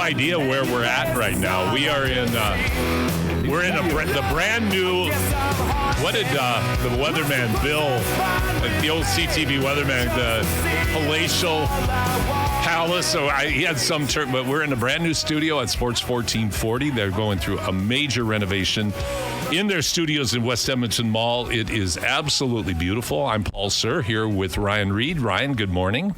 idea where we're at right now. We are in the brand new. What did the weatherman Bill, the old CTV weatherman, the palatial palace? So he had some term, but we're in a brand new studio at Sports 1440. They're going through a major renovation in their studios in West Edmonton Mall. It is absolutely beautiful. I'm Paul Sir here with Ryan Reed. Ryan, good morning.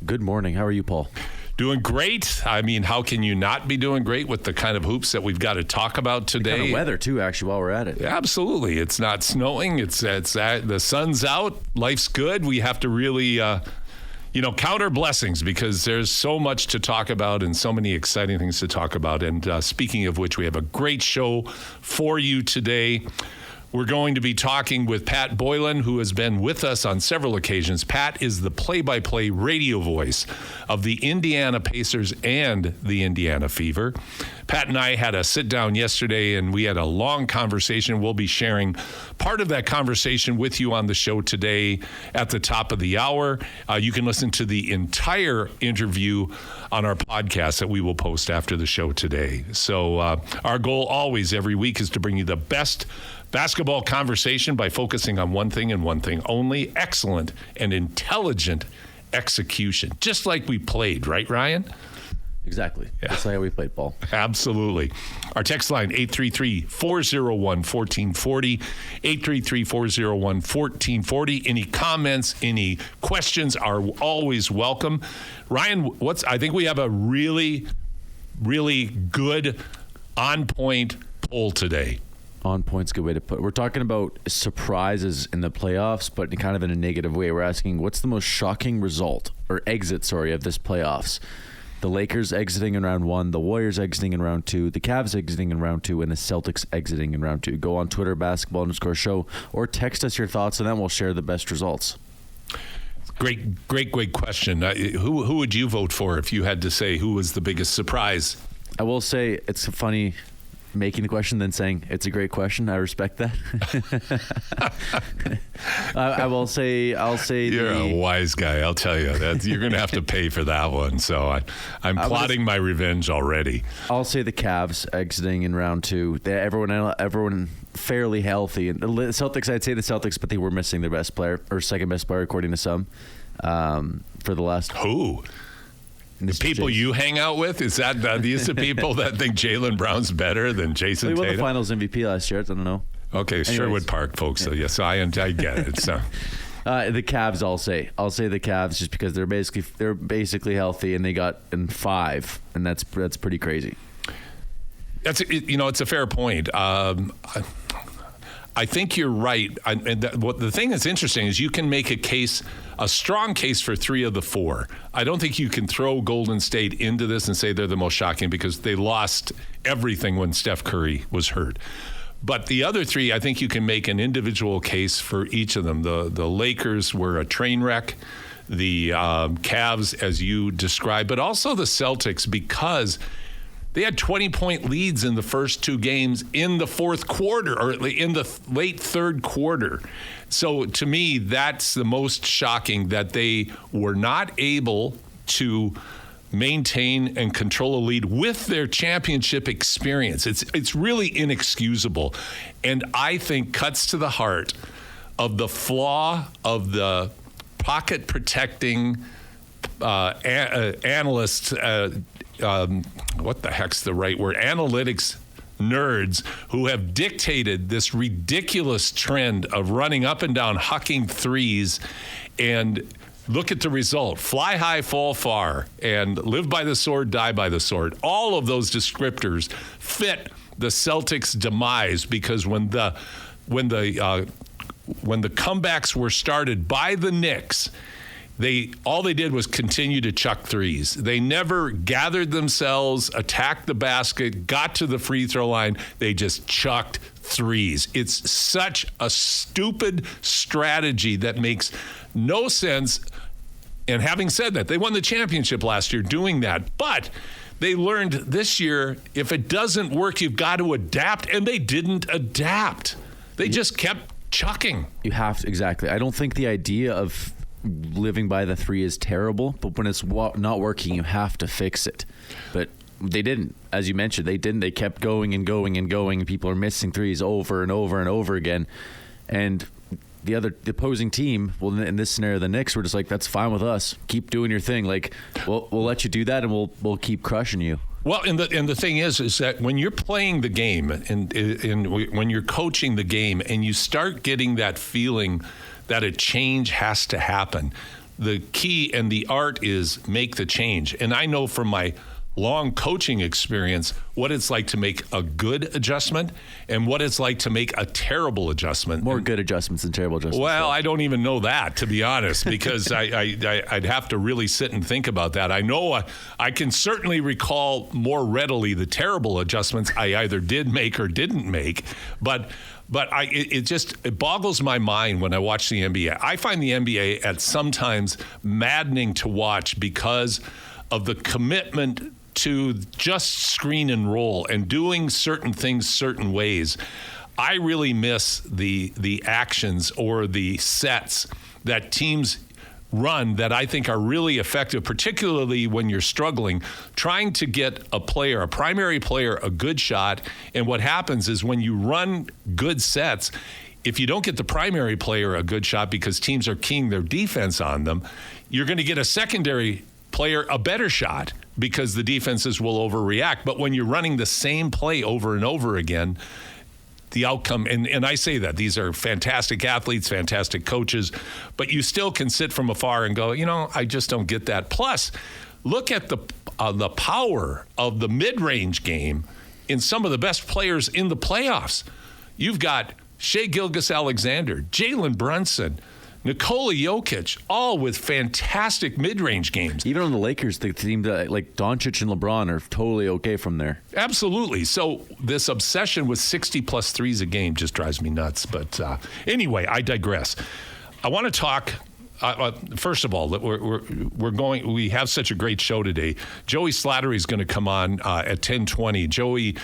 Good morning. How are you, Paul? Doing great. I mean, how can you not be doing great with the kind of hoops that we've got to talk about today? The kind of weather, too, actually, while we're at it. Absolutely. It's not snowing. It's the sun's out. Life's good. We have to really, count our blessings because there's so much to talk about and so many exciting things to talk about. And speaking of which, we have a great show for you today. We're going to be talking with Pat Boylan, who has been with us on several occasions. Pat is the play-by-play radio voice of the Indiana Pacers and the Indiana Fever. Pat and I had a sit-down yesterday, and we had a long conversation. We'll be sharing part of that conversation with you on the show today at the top of the hour. You can listen to the entire interview on our podcast that we will post after the show today. So our goal always every week is to bring you the best basketball conversation by focusing on one thing and one thing only: excellent and intelligent execution. Just like we played, right, Ryan? Exactly. Yeah. That's how we played, Paul. Absolutely. Our text line, 833-401-1440, 833-401-1440. Any comments, any questions are always welcome. Ryan, I think we have a really, really good on-point poll today. On point's a good way to put it. We're talking about surprises in the playoffs, but kind of in a negative way. We're asking, what's the most shocking result or exit, of this playoffs? The Lakers exiting in round 1, the Warriors exiting in round 2, the Cavs exiting in round 2, and the Celtics exiting in round 2. Go on Twitter, basketball_show, or text us your thoughts, and then we'll share the best results. Great question. Who would you vote for if you had to say who was the biggest surprise? I will say it's funny making the question then saying it's a great question. I respect that. I'll say you're a wise guy. I'll tell you that you're going to have to pay for that one. So I'm plotting my revenge already. I'll say the Cavs exiting in round 2. Everyone fairly healthy. And the Celtics, I'd say the Celtics, but they were missing their best player or second best player according to some for the last. Who? The people you hang out with? Is that these the people that think Jaylen Brown's better than Jason Tatum? He won the Finals MVP last year. I don't know. Okay, anyways. Sherwood Park, folks. Yeah. So yes, I get it. So the Cavs, I'll say the Cavs just because they're basically healthy and they got in 5, and that's pretty crazy. It's a fair point. I think you're right. The thing that's interesting is you can make a strong case for 3 of the 4. I don't think you can throw Golden State into this and say they're the most shocking because they lost everything when Steph Curry was hurt. But the other 3, I think you can make an individual case for each of them. The Lakers were a train wreck. The Cavs, as you described, but also the Celtics because they had 20-point leads in the first 2 games in the fourth quarter or in the late third quarter. So to me, that's the most shocking that they were not able to maintain and control a lead with their championship experience. It's really inexcusable. And I think cuts to the heart of the flaw of the pocket protecting analysts, what the heck's the right word? Analytics nerds who have dictated this ridiculous trend of running up and down, hucking threes, and look at the result. Fly high, fall far, and live by the sword, die by the sword. All of those descriptors fit the Celtics' demise because when the comebacks were started by the Knicks, all they did was continue to chuck threes. They never gathered themselves, attacked the basket, got to the free throw line. They just chucked threes. It's such a stupid strategy that makes no sense. And having said that, they won the championship last year doing that. But they learned this year, if it doesn't work, you've got to adapt. And they didn't adapt. They just kept chucking. You have to, exactly. I don't think the idea of living by the 3 is terrible, but when it's not working, you have to fix it. But they didn't. As you mentioned, they didn't. They kept going and going and going, and people are missing threes over and over and over again. And the opposing team, well, in this scenario, the Knicks were just like, that's fine with us. Keep doing your thing. Like, we'll let you do that, and we'll keep crushing you. Well, and the thing is that when you're playing the game and when you're coaching the game and you start getting that feeling that a change has to happen, the key and the art is make the change. And I know from my long coaching experience what it's like to make a good adjustment and what it's like to make a terrible adjustment. More good adjustments than terrible adjustments. Well, I don't even know that, to be honest, because I'd have to really sit and think about that. I know I can certainly recall more readily the terrible adjustments I either did make or didn't make, but it boggles my mind when I watch the NBA. I find the NBA at sometimes maddening to watch because of the commitment to just screen and roll and doing certain things certain ways. I really miss the actions or the sets that teams run that I think are really effective, particularly when you're struggling, trying to get a primary player, a good shot. And what happens is when you run good sets, if you don't get the primary player a good shot because teams are keying their defense on them, you're going to get a secondary player a better shot because the defenses will overreact. But when you're running the same play over and over again, the outcome, and I say that these are fantastic athletes, fantastic coaches, but you still can sit from afar and go, I just don't get that. Plus, look at the power of the mid-range game in some of the best players in the playoffs. You've got Shai Gilgeous-Alexander, Jalen Brunson, Nikola Jokic, all with fantastic mid-range games. Even on the Lakers, the team that like Doncic and LeBron are totally okay from there. Absolutely. So this obsession with 60-plus threes a game just drives me nuts. But anyway, I digress. I want to talk. First of all, we have such a great show today. Joey Slattery is going to come on at 10:20. Joey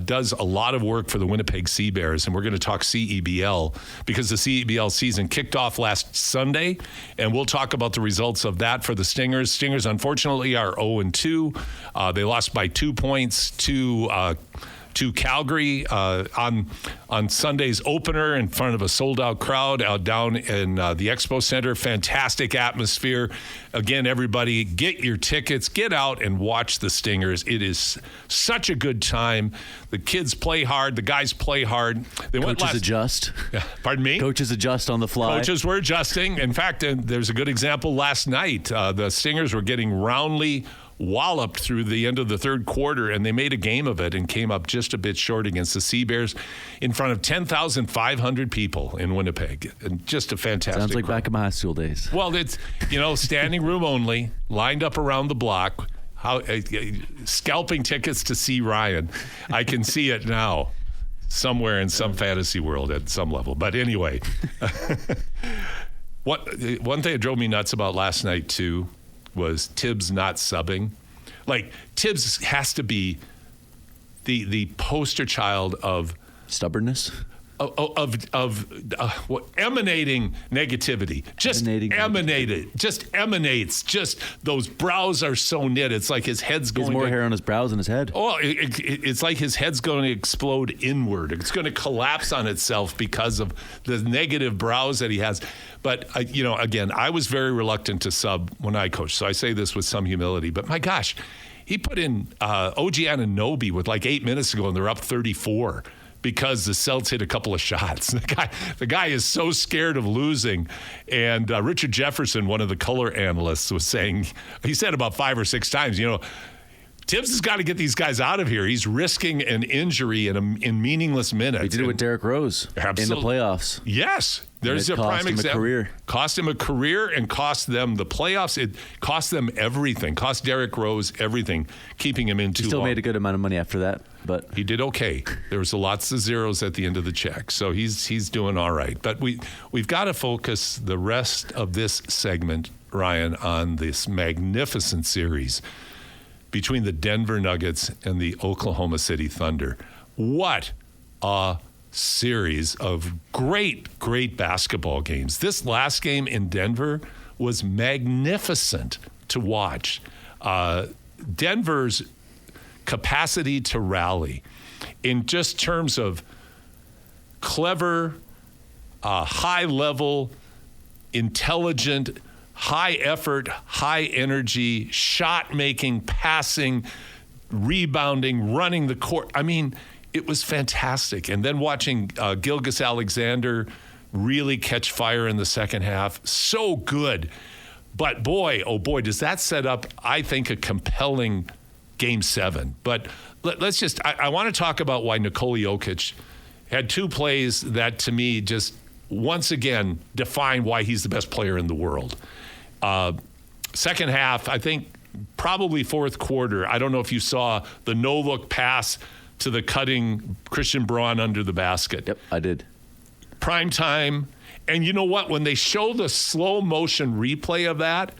does a lot of work for the Winnipeg Seabears, and we're going to talk CEBL because the CEBL season kicked off last Sunday, and we'll talk about the results of that for the Stingers. Stingers, unfortunately, are 0-2. They lost by 2 points to Calgary on Sunday's opener in front of a sold-out crowd out down in the Expo Center. Fantastic atmosphere. Again, everybody, get your tickets. Get out and watch the Stingers. It is such a good time. The kids play hard. The guys play hard. Coaches adjust. Pardon me? Coaches adjust on the fly. Coaches were adjusting. In fact, there's a good example last night. The Stingers were getting roundly walloped through the end of the third quarter, and they made a game of it and came up just a bit short against the Seabears in front of 10,500 people in Winnipeg. And just a fantastic Sounds like crowd. back in my high school days. Well, it's, standing room only, lined up around the block, scalping tickets to see Ryan. I can see it now somewhere in some fantasy world at some level. But anyway, one thing that drove me nuts about last night, too, was Tibbs not subbing. Like, Tibbs has to be the poster child of stubbornness, emanating negativity. Just emanates. Just those brows are so knit. It's like his head's going. He has more hair on his brows than his head. Oh, it's like his head's going to explode inward. It's going to collapse on itself because of the negative brows that he has. But, again, I was very reluctant to sub when I coached. So I say this with some humility. But, my gosh, he put in OG Anunoby with like 8 minutes ago, and they're up 34 because the Celts hit a couple of shots. The guy is so scared of losing. And Richard Jefferson, one of the color analysts, was saying, he said about 5 or 6 times, Tibbs has got to get these guys out of here. He's risking an injury in meaningless minutes. He did it with Derrick Rose in the playoffs. Yes. There's a prime example. Cost him a career and cost them the playoffs. It cost them everything. Cost Derrick Rose everything, keeping him in too long. He still made a good amount of money after that, but he did okay. There was lots of zeros at the end of the check, so he's doing all right. But we've got to focus the rest of this segment, Ryan, on this magnificent series between the Denver Nuggets and the Oklahoma City Thunder. What a series of great basketball games. This last game in Denver was magnificent to watch. Denver's capacity to rally in just terms of clever, high level, intelligent, high effort, high energy, shot making, passing, rebounding, running the court. I mean, it was fantastic. And then watching Gilgeous-Alexander really catch fire in the second half. So good. But boy, oh boy, does that set up, I think, a compelling Game 7. But let's just, I want to talk about why Nikola Jokic had two plays that, to me, just once again define why he's the best player in the world. Second half, I think probably fourth quarter, I don't know if you saw the no-look pass to the cutting Christian Braun under the basket. Yep, I did. Prime time. And you know what? When they show the slow motion replay of that,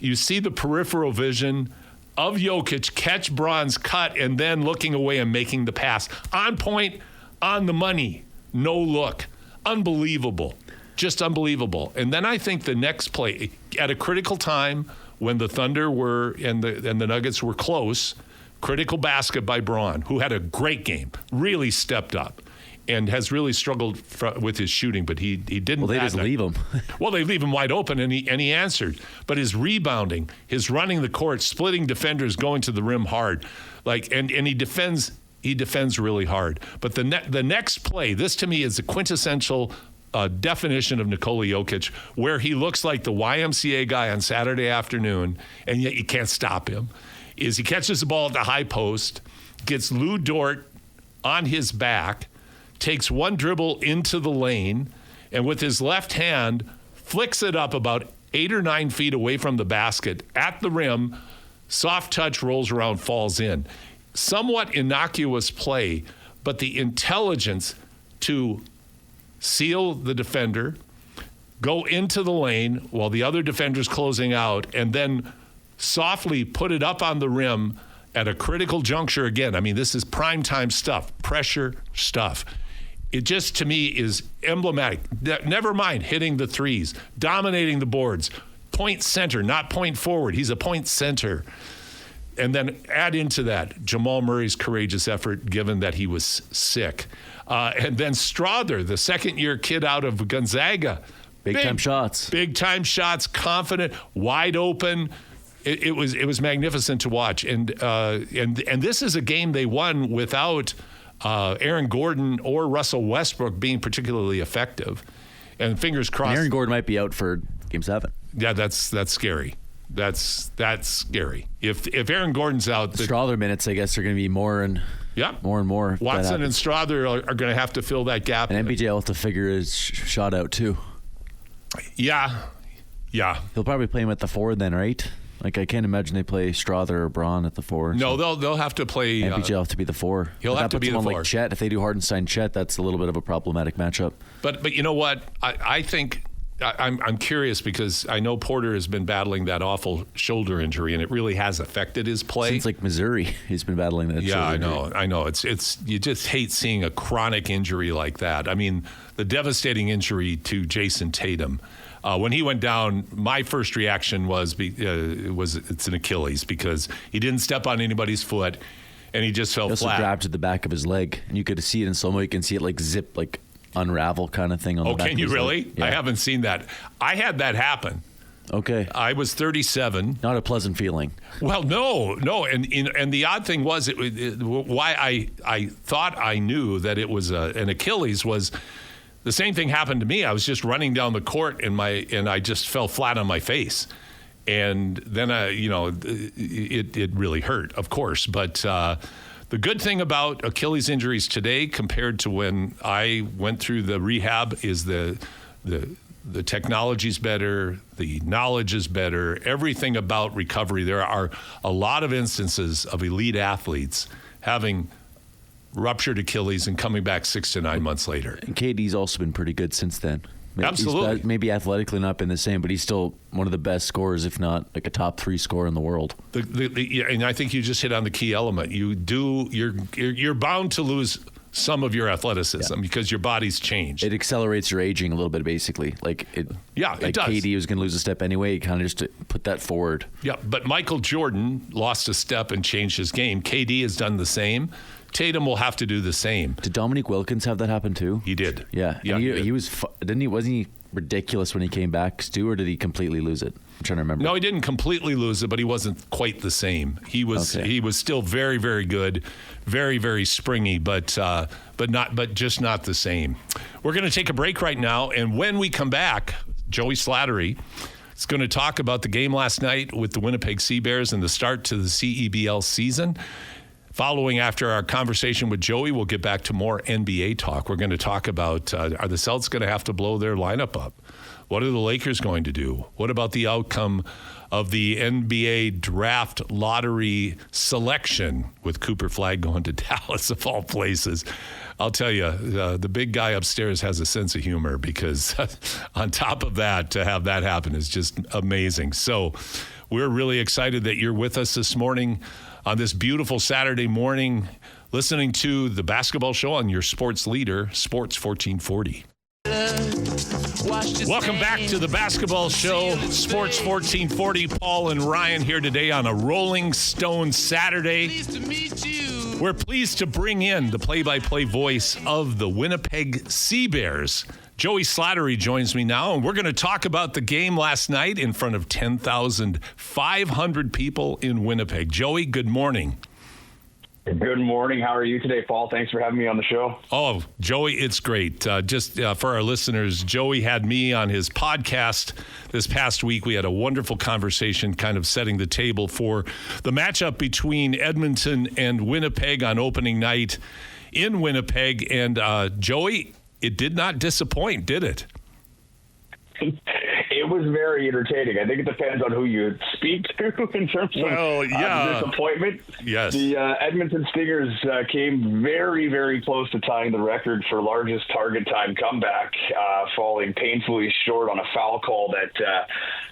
you see the peripheral vision of Jokic catch Braun's cut and then looking away and making the pass. On point, on the money, no look. Unbelievable. Just unbelievable. And then I think the next play, at a critical time when the Thunder were and the Nuggets were close, critical basket by Braun, who had a great game, really stepped up and has really struggled with his shooting, but he didn't. Well, they just leave him. Well, they leave him wide open, and he answered. But his rebounding, his running the court, splitting defenders, going to the rim hard, and he defends really hard. But the next play, this to me is the quintessential definition of Nikola Jokic, where he looks like the YMCA guy on Saturday afternoon, and yet you can't stop him, is he catches the ball at the high post, gets Lou Dort on his back, takes one dribble into the lane, and with his left hand, flicks it up about 8 or 9 feet away from the basket at the rim, soft touch, rolls around, falls in. Somewhat innocuous play, but the intelligence to seal the defender, go into the lane while the other defender's closing out, and then softly put it up on the rim at a critical juncture again. I mean, this is primetime stuff, pressure stuff. It just, to me, is emblematic. Never mind hitting the threes, dominating the boards, point center, not point forward. He's a point center. And then add into that Jamal Murray's courageous effort, given that he was sick. And then Strother, the second-year kid out of Gonzaga. Big-time shots. Big-time shots, confident, wide open. It was magnificent to watch. And this is a game they won without Aaron Gordon or Russell Westbrook being particularly effective. And fingers crossed. And Aaron Gordon might be out for Game 7. Yeah, that's scary. That's scary. If Aaron Gordon's out, the Strother minutes, I guess, are going to be more and more. Watson and Strother are going to have to fill that gap. And MPJ will have to figure his shot out too. Yeah. He'll probably play him at the 4 then, right? Like, I can't imagine they play Strother or Braun at the 4. No, so they'll have to play. MPJ will have to be the 4. He'll have to be the 4. Like Chet, if they do Hardenstein-Chet, that's a little bit of a problematic matchup. But you know what? I think. I'm curious because I know Porter has been battling that awful shoulder injury, and it really has affected his play. Since like Missouri, he's been battling that. Yeah, shoulder I know. It's you just hate seeing a chronic injury like that. I mean, the devastating injury to Jason Tatum. When he went down, my first reaction was it's an Achilles because he didn't step on anybody's foot, and he just fell flat. He also grabbed at the back of his leg, and you could see it in slow-mo. You can see it like zip, like unravel kind of thing on the back. Oh, can you really? Yeah. I haven't seen that. I had that happen. Okay. I was 37. Not a pleasant feeling. Well, no. And the odd thing was, why I thought I knew that it was an Achilles was the same thing happened to me. I was just running down the court and I just fell flat on my face. And then it really hurt, of course. But the good thing about Achilles injuries today compared to when I went through the rehab is the technology's better, the knowledge is better, everything about recovery. There are a lot of instances of elite athletes having ruptured Achilles and coming back 6 to 9 months later. And KD's also been pretty good since then. Absolutely. He's maybe athletically not been the same, but he's still one of the best scorers, if not like a top 3 scorer in the world. And I think you just hit on the key element. You're bound to lose some of your athleticism because your body's changed. It accelerates your aging a little bit, basically. It does. KD was going to lose a step anyway. Kind of just put that forward. Yeah, but Michael Jordan lost a step and changed his game. KD has done the same. Tatum will have to do the same. Did Dominique Wilkins have that happen too? He did. Yeah. Yeah, he was. Wasn't he ridiculous when he came back, Stu, or did he completely lose it? I'm trying to remember. No, he didn't completely lose it, but he wasn't quite the same. He was still very, very good, very, very springy, but just not the same. We're going to take a break right now, and when we come back, Joey Slattery is going to talk about the game last night with the Winnipeg Seabears and the start to the CEBL season. Following after our conversation with Joey, we'll get back to more NBA talk. We're going to talk about are the Celtics going to have to blow their lineup up? What are the Lakers going to do? What about the outcome of the NBA draft lottery selection with Cooper Flagg going to Dallas of all places? I'll tell you, the big guy upstairs has a sense of humor because on top of that, to have that happen is just amazing. So we're really excited that you're with us this morning on this beautiful Saturday morning, listening to the basketball show on your sports leader, Sports 1440. Welcome back to the basketball show, Sports 1440. Paul and Ryan here today on a Rolling Stone Saturday. Pleased to meet you. We're pleased to bring in the play-by-play voice of the Winnipeg Seabears. Joey Slattery joins me now, and we're going to talk about the game last night in front of 10,500 people in Winnipeg. Joey, good morning. Good morning. How are you today, Paul? Thanks for having me on the show. Oh, Joey, it's great. Just for our listeners, Joey had me on his podcast this past week. We had a wonderful conversation kind of setting the table for the matchup between Edmonton and Winnipeg on opening night in Winnipeg. And Joey, it did not disappoint, did it? It was very entertaining. I think it depends on who you speak to in terms of disappointment. Yes. The Edmonton Stingers came very, very close to tying the record for largest target time comeback, falling painfully short on a foul call that,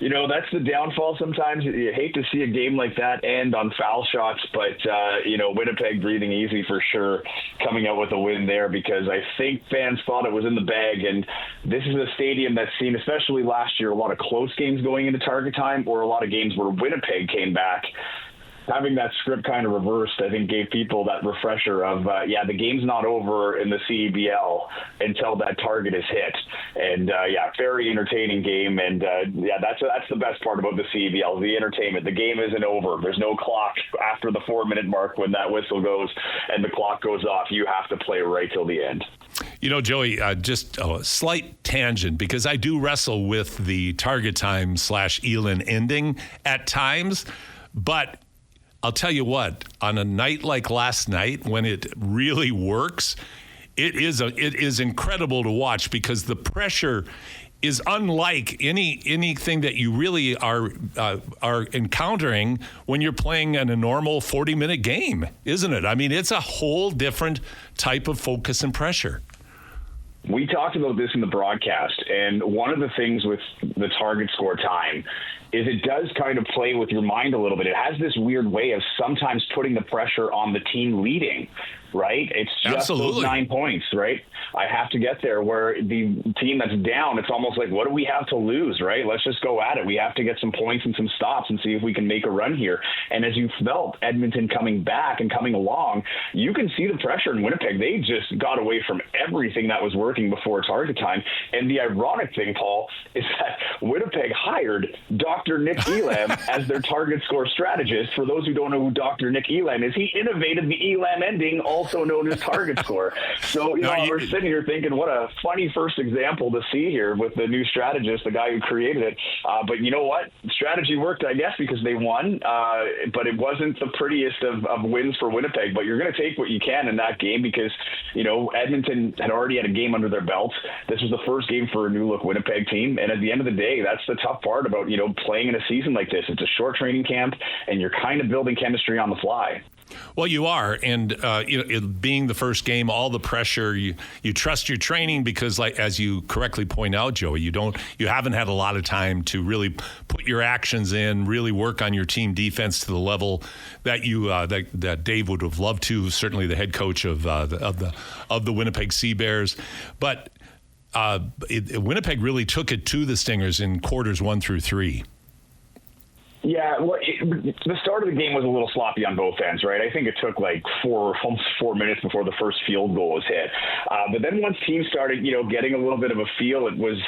that's the downfall sometimes. You hate to see a game like that end on foul shots, but, Winnipeg breathing easy for sure, coming out with a win there because I think fans thought it was in the bag, and this is a stadium that's seen, especially last year, a lot of close games going into target time or a lot of games where Winnipeg came back. Having that script kind of reversed, I think, gave people that refresher of, the game's not over in the CEBL until that target is hit. And, very entertaining game. And, that's the best part about the CEBL, the entertainment. The game isn't over. There's no clock after the 4-minute mark when that whistle goes and the clock goes off. You have to play right till the end. Joey, just a slight tangent because I do wrestle with the target time /Elin ending at times, but I'll tell you what, on a night like last night when it really works, it is incredible to watch because the pressure is unlike anything that you really are encountering when you're playing in a normal 40-minute game, isn't it? I mean, it's a whole different type of focus and pressure. We talked about this in the broadcast, and one of the things with the target score time is it does kind of play with your mind a little bit. It has this weird way of sometimes putting the pressure on the team leading, right? It's just those 9 points, right? I have to get there, where the team that's down, it's almost like, what do we have to lose, right? Let's just go at it. We have to get some points and some stops and see if we can make a run here. And as you felt Edmonton coming back and coming along, you can see the pressure in Winnipeg. They just got away from everything that was working before target time. And the ironic thing, Paul, is that Winnipeg hired Dr. Nick Elam as their target score strategist. For those who don't know who Dr. Nick Elam is, he innovated the Elam ending, also known as target score. So, we're sitting here thinking, what a funny first example to see here with the new strategist, the guy who created it. But you know what? Strategy worked, I guess, because they won. But it wasn't the prettiest of wins for Winnipeg. But you're going to take what you can in that game because, Edmonton had already had a game under their belt. This was the first game for a new-look Winnipeg team. And at the end of the day, that's the tough part about, playing in a season like this. It's a short training camp, and you're kind of building chemistry on the fly. Well, you are, and it being the first game, all the pressure. You trust your training because, like as you correctly point out, Joey, you haven't had a lot of time to really put your actions in, really work on your team defense to the level that you that Dave would have loved to. Certainly, the head coach of the Winnipeg Seabears, but Winnipeg really took it to the Stingers in quarters 1 through 3. Yeah, well, the start of the game was a little sloppy on both ends, right? I think it took like almost 4 minutes before the first field goal was hit. But then once teams started, getting a little bit of a feel, it was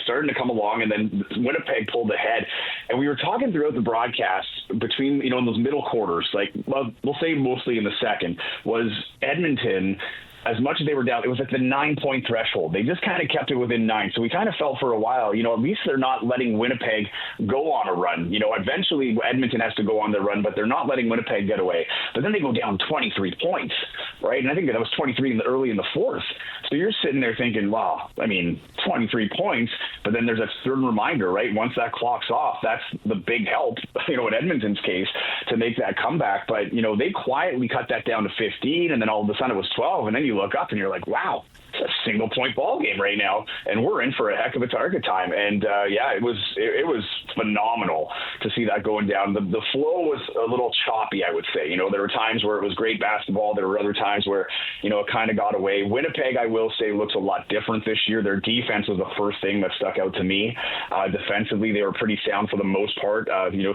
starting to come along, and then Winnipeg pulled ahead. And we were talking throughout the broadcast between, in those middle quarters, like we'll say mostly in the second, was Edmonton. As much as they were down, it was at the 9-point threshold. They just kind of kept it within 9. So we kind of felt for a while, at least they're not letting Winnipeg go on a run. Eventually Edmonton has to go on their run, but they're not letting Winnipeg get away. But then they go down 23 points, right? And I think that was 23 early in the fourth. So you're sitting there thinking, wow, 23 points. But then there's that third reminder, right? Once that clock's off, that's the big help, in Edmonton's case, to make that comeback. But, they quietly cut that down to 15, and then all of a sudden it was 12, and then you look up and you're like, wow, it's a single point ball game right now, and we're in for a heck of a target time. And it was phenomenal to see that going down. The flow was a little choppy, I would say. There were times where it was great basketball. There were other times where it kind of got away. Winnipeg, I will say, looks a lot different this year. Their defense was the first thing that stuck out to me. Defensively, they were pretty sound for the most part.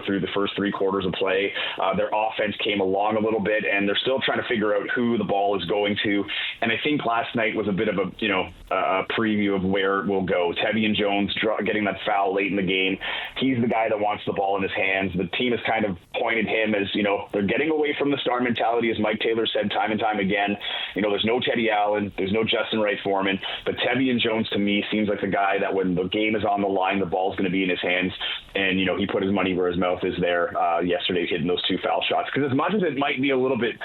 Through the first 3 quarters of play, their offense came along a little bit, and they're still trying to figure out who the ball is going to. And I think last night was a bit of a preview of where it will go. Tevian Jones getting that foul late in the game. He's the guy that wants the ball in his hands. The team has kind of pointed him as, they're getting away from the star mentality, as Mike Taylor said time and time again. There's no Teddy Allen, there's no Justin Wright Foreman, but Tevian Jones to me seems like the guy that when the game is on the line, the ball's going to be in his hands. And, he put his money where his mouth is there yesterday, hitting those 2 foul shots. Because as much as it might be a little bit,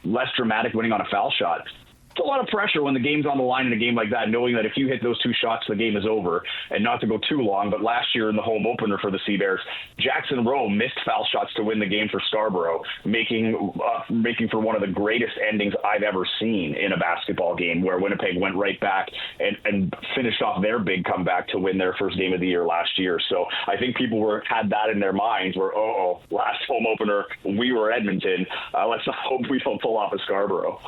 less dramatic winning on a foul shot, it's a lot of pressure when the game's on the line in a game like that, knowing that if you hit those 2 shots, the game is over. And not to go too long, but last year in the home opener for the Seabears, Jackson Rowe missed foul shots to win the game for Scarborough, making for one of the greatest endings I've ever seen in a basketball game, where Winnipeg went right back and finished off their big comeback to win their first game of the year last year. So I think people had that in their minds where, last home opener, we were Edmonton. Let's hope we don't pull off a Scarborough.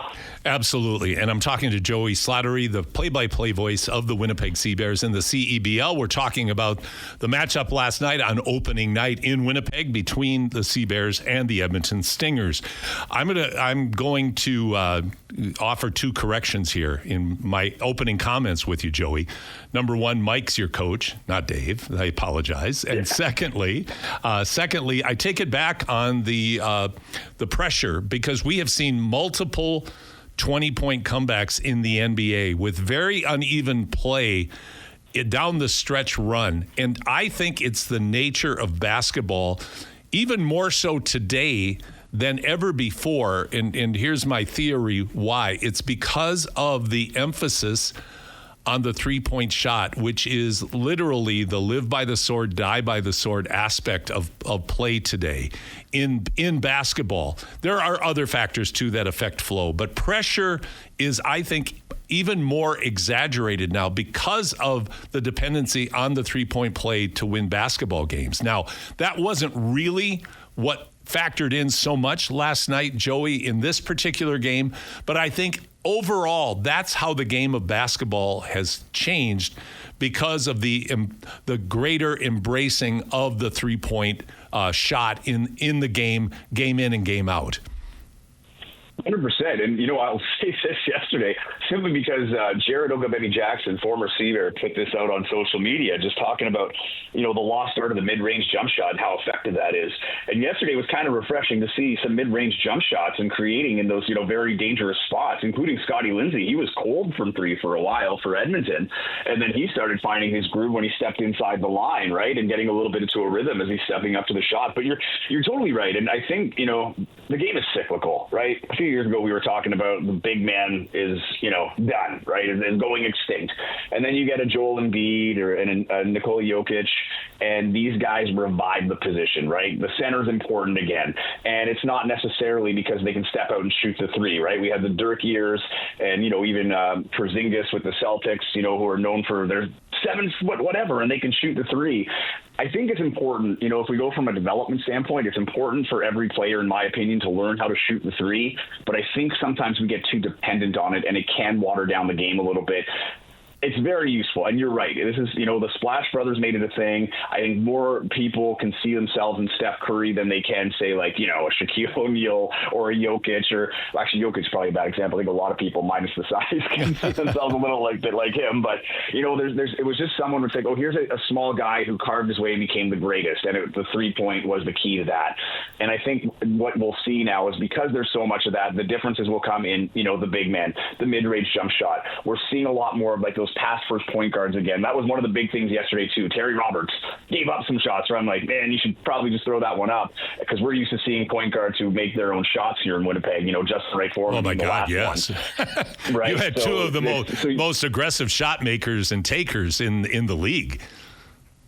Absolutely. And I'm talking to Joey Slattery, the play-by-play voice of the Winnipeg Seabears in the CEBL. We're talking about the matchup last night on opening night in Winnipeg between the Seabears and the Edmonton Stingers. I'm going to offer 2 corrections here in my opening comments with you, Joey. Number 1, Mike's your coach, not Dave. I apologize. And secondly, I take it back on the pressure, because we have seen multiple 20-point comebacks in the NBA with very uneven play down the stretch run. And I think it's the nature of basketball, even more so today than ever before. And here's my theory why. It's because of the emphasis on the 3-point shot, which is literally the live by the sword, die by the sword aspect of play today in basketball. There are other factors too that affect flow, but pressure is, I think, even more exaggerated now because of the dependency on the 3-point play to win basketball games. Now, that wasn't really what factored in so much last night, Joey, in this particular game, but I think overall, that's how the game of basketball has changed because of the greater embracing of the 3-point shot in the game in and game out. 100%. And, I'll say this yesterday, simply because Jared Ogabeni-Jackson, former Seabear, put this out on social media, just talking about, the lost art of the mid-range jump shot and how effective that is. And yesterday was kind of refreshing to see some mid-range jump shots and creating in those, very dangerous spots, including Scotty Lindsay. He was cold from 3 for a while for Edmonton. And then he started finding his groove when he stepped inside the line, right, and getting a little bit into a rhythm as he's stepping up to the shot. But you're totally right. And I think, the game is cyclical, right? A few years ago, we were talking about the big man is, done, right? Is going extinct. And then you get a Joel Embiid or a Nikola Jokic, and these guys revive the position, right? The center's important again. And it's not necessarily because they can step out and shoot the three, right? We had the Dirk years and, even Porzingis with the Celtics, who are known for their 7 foot whatever, and they can shoot the three. I think it's important, if we go from a development standpoint, it's important for every player, in my opinion, to learn how to shoot the three. But I think sometimes we get too dependent on it, and it can water down the game a little bit. It's very useful, and you're right. This is, the Splash Brothers made it a thing. I think more people can see themselves in Steph Curry than they can say, like, a Shaquille O'Neal or a Jokic, or actually Jokic is probably a bad example. I think a lot of people, minus the size, can see themselves a little like him. But it was just someone would say, oh, here's a small guy who carved his way and became the greatest, and the 3-point was the key to that. And I think what we'll see now is because there's so much of that, the differences will come in, the big man, the mid-range jump shot. We're seeing a lot more of like those pass first point guards again. That was one of the big things yesterday too. Terry Roberts gave up some shots where I'm like, man, you should probably just throw that one up, because we're used to seeing point guards who make their own shots here in Winnipeg, just right for them. Oh my God, yes. Right? You had two of the most aggressive shot makers and takers in the league.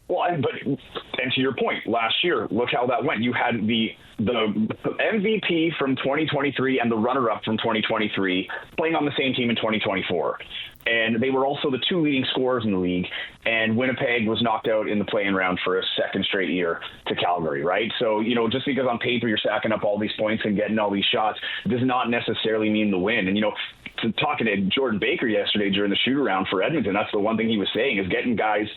Well, and to your point, last year, look how that went. You had the MVP from 2023 and the runner-up from 2023 playing on the same team in 2024. And they were also the 2 leading scorers in the league. And Winnipeg was knocked out in the play-in round for a second straight year to Calgary, right? So, just because on paper you're stacking up all these points and getting all these shots does not necessarily mean the win. And, talking to Jordan Baker yesterday during the shoot-around for Edmonton, that's the one thing he was saying, is getting guys,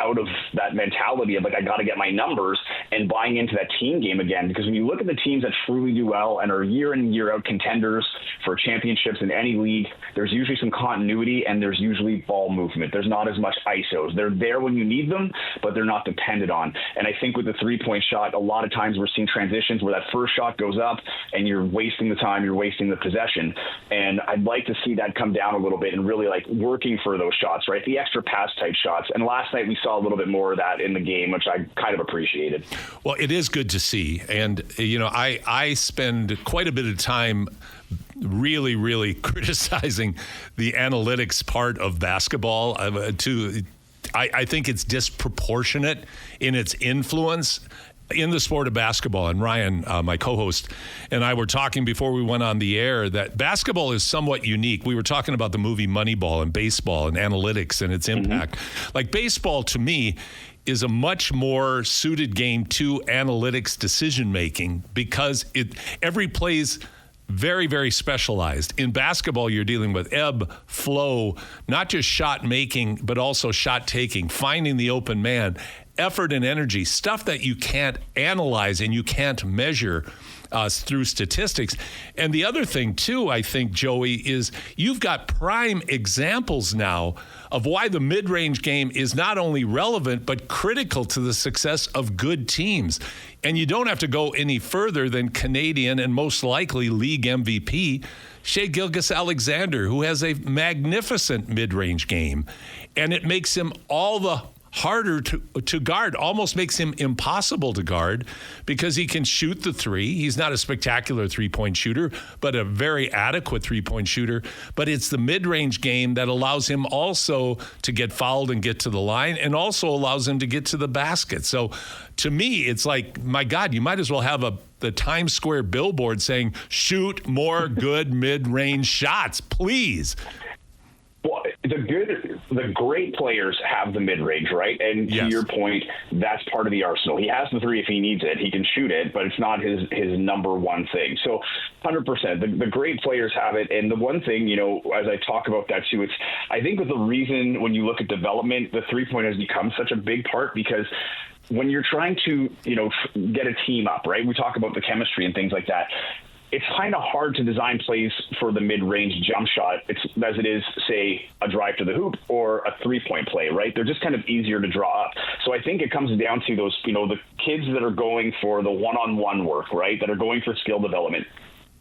out of that mentality of, like, I got to get my numbers, and buying into that team game again. Because when you look at the teams that truly do well and are year in and year out contenders for championships in any league, there's usually some continuity and there's usually ball movement. There's not as much ISOs. They're there when you need them, but they're not dependent on. And I think with the 3-point shot, a lot of times we're seeing transitions where that first shot goes up and you're wasting the time, you're wasting the possession. And I'd like to see that come down a little bit and really like working for those shots, right? The extra pass type shots. And last night we saw a little bit more of that in the game, which I kind of appreciated. Well, it is good to see. And, I spend quite a bit of time really, really criticizing the analytics part of basketball. I think it's disproportionate in its influence in the sport of basketball. And Ryan, my co-host, and I were talking before we went on the air that basketball is somewhat unique. We were talking about the movie Moneyball and baseball and analytics and its impact. Mm-hmm. Like baseball, to me, is a much more suited game to analytics decision-making because every play's very, very specialized. In basketball, you're dealing with ebb, flow, not just shot making, but also shot taking, finding the open man, effort and energy, stuff that you can't analyze and you can't measure through statistics. And the other thing, too, I think, Joey, is you've got prime examples now of why the mid-range game is not only relevant, but critical to the success of good teams. And you don't have to go any further than Canadian and most likely league MVP, Shai Gilgeous-Alexander, who has a magnificent mid-range game. And it makes him all the harder to guard, almost makes him impossible to guard because he can shoot the three. He's not a spectacular 3-point shooter, but a very adequate 3-point shooter. But it's the mid-range game that allows him also to get fouled and get to the line and also allows him to get to the basket. So to me, it's like, my God, you might as well have the Times Square billboard saying, shoot more good mid-range shots, please. Well, the great players have the mid-range, right? And to your point, that's part of the arsenal. He has the three if he needs it. He can shoot it, but it's not his number one thing. So 100%, the great players have it. And the one thing, as I talk about that too, I think the reason when you look at development, the 3-point has become such a big part because when you're trying to, get a team up, right? We talk about the chemistry and things like that. It's kind of hard to design plays for the mid-range jump shot as it is, say, a drive to the hoop or a 3-point play, right? They're just kind of easier to draw up. So I think it comes down to those, the kids that are going for the one-on-one work, right, that are going for skill development.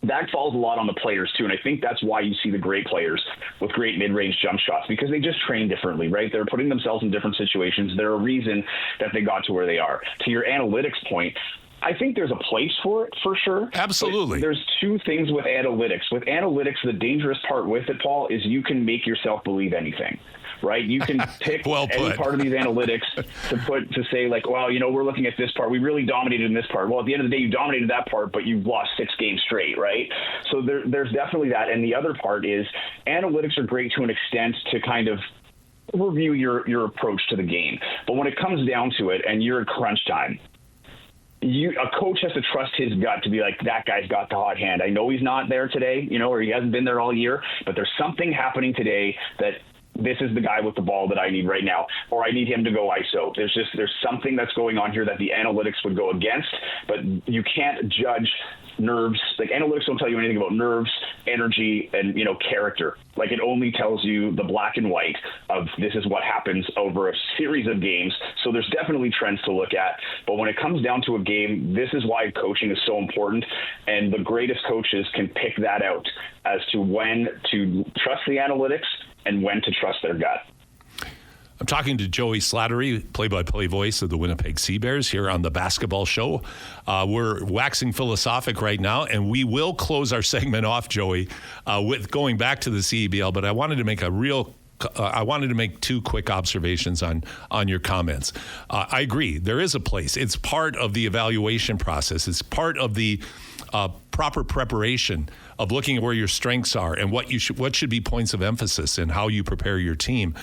That falls a lot on the players, too, and I think that's why you see the great players with great mid-range jump shots because they just train differently, right? They're putting themselves in different situations. They're a reason that they got to where they are. To your analytics point, I think there's a place for it, for sure. Absolutely. But there's two things with analytics. With analytics, the dangerous part with it, Paul, is you can make yourself believe anything. Right? You can pick any part of these analytics to say, like, well, we're looking at this part. We really dominated in this part. Well, at the end of the day, you dominated that part, but you've lost 6 games straight, right? So there's definitely that. And the other part is analytics are great to an extent to kind of review your approach to the game. But when it comes down to it and you're at crunch time, a coach has to trust his gut to be like, that guy's got the hot hand. I know he's not there today, or he hasn't been there all year, but there's something happening today that this is the guy with the ball that I need right now, or I need him to go ISO. There's something that's going on here that the analytics would go against, but you can't judge nerves. Like, analytics don't tell you anything about nerves, energy, and character. Like, it only tells you the black and white of this is what happens over a series of games. So there's definitely trends to look at, but when it comes down to a game, this is why coaching is so important, and the greatest coaches can pick that out as to when to trust the analytics and when to trust their gut. I'm talking to Joey Slattery, play-by-play voice of the Winnipeg Seabears here on the Basketball Show. We're waxing philosophic right now, and we will close our segment off, Joey, with going back to the CEBL. But I wanted to make 2 quick observations on your comments. I agree. There is a place. It's part of the evaluation process. It's part of the proper preparation of looking at where your strengths are and what should be points of emphasis and how you prepare your team.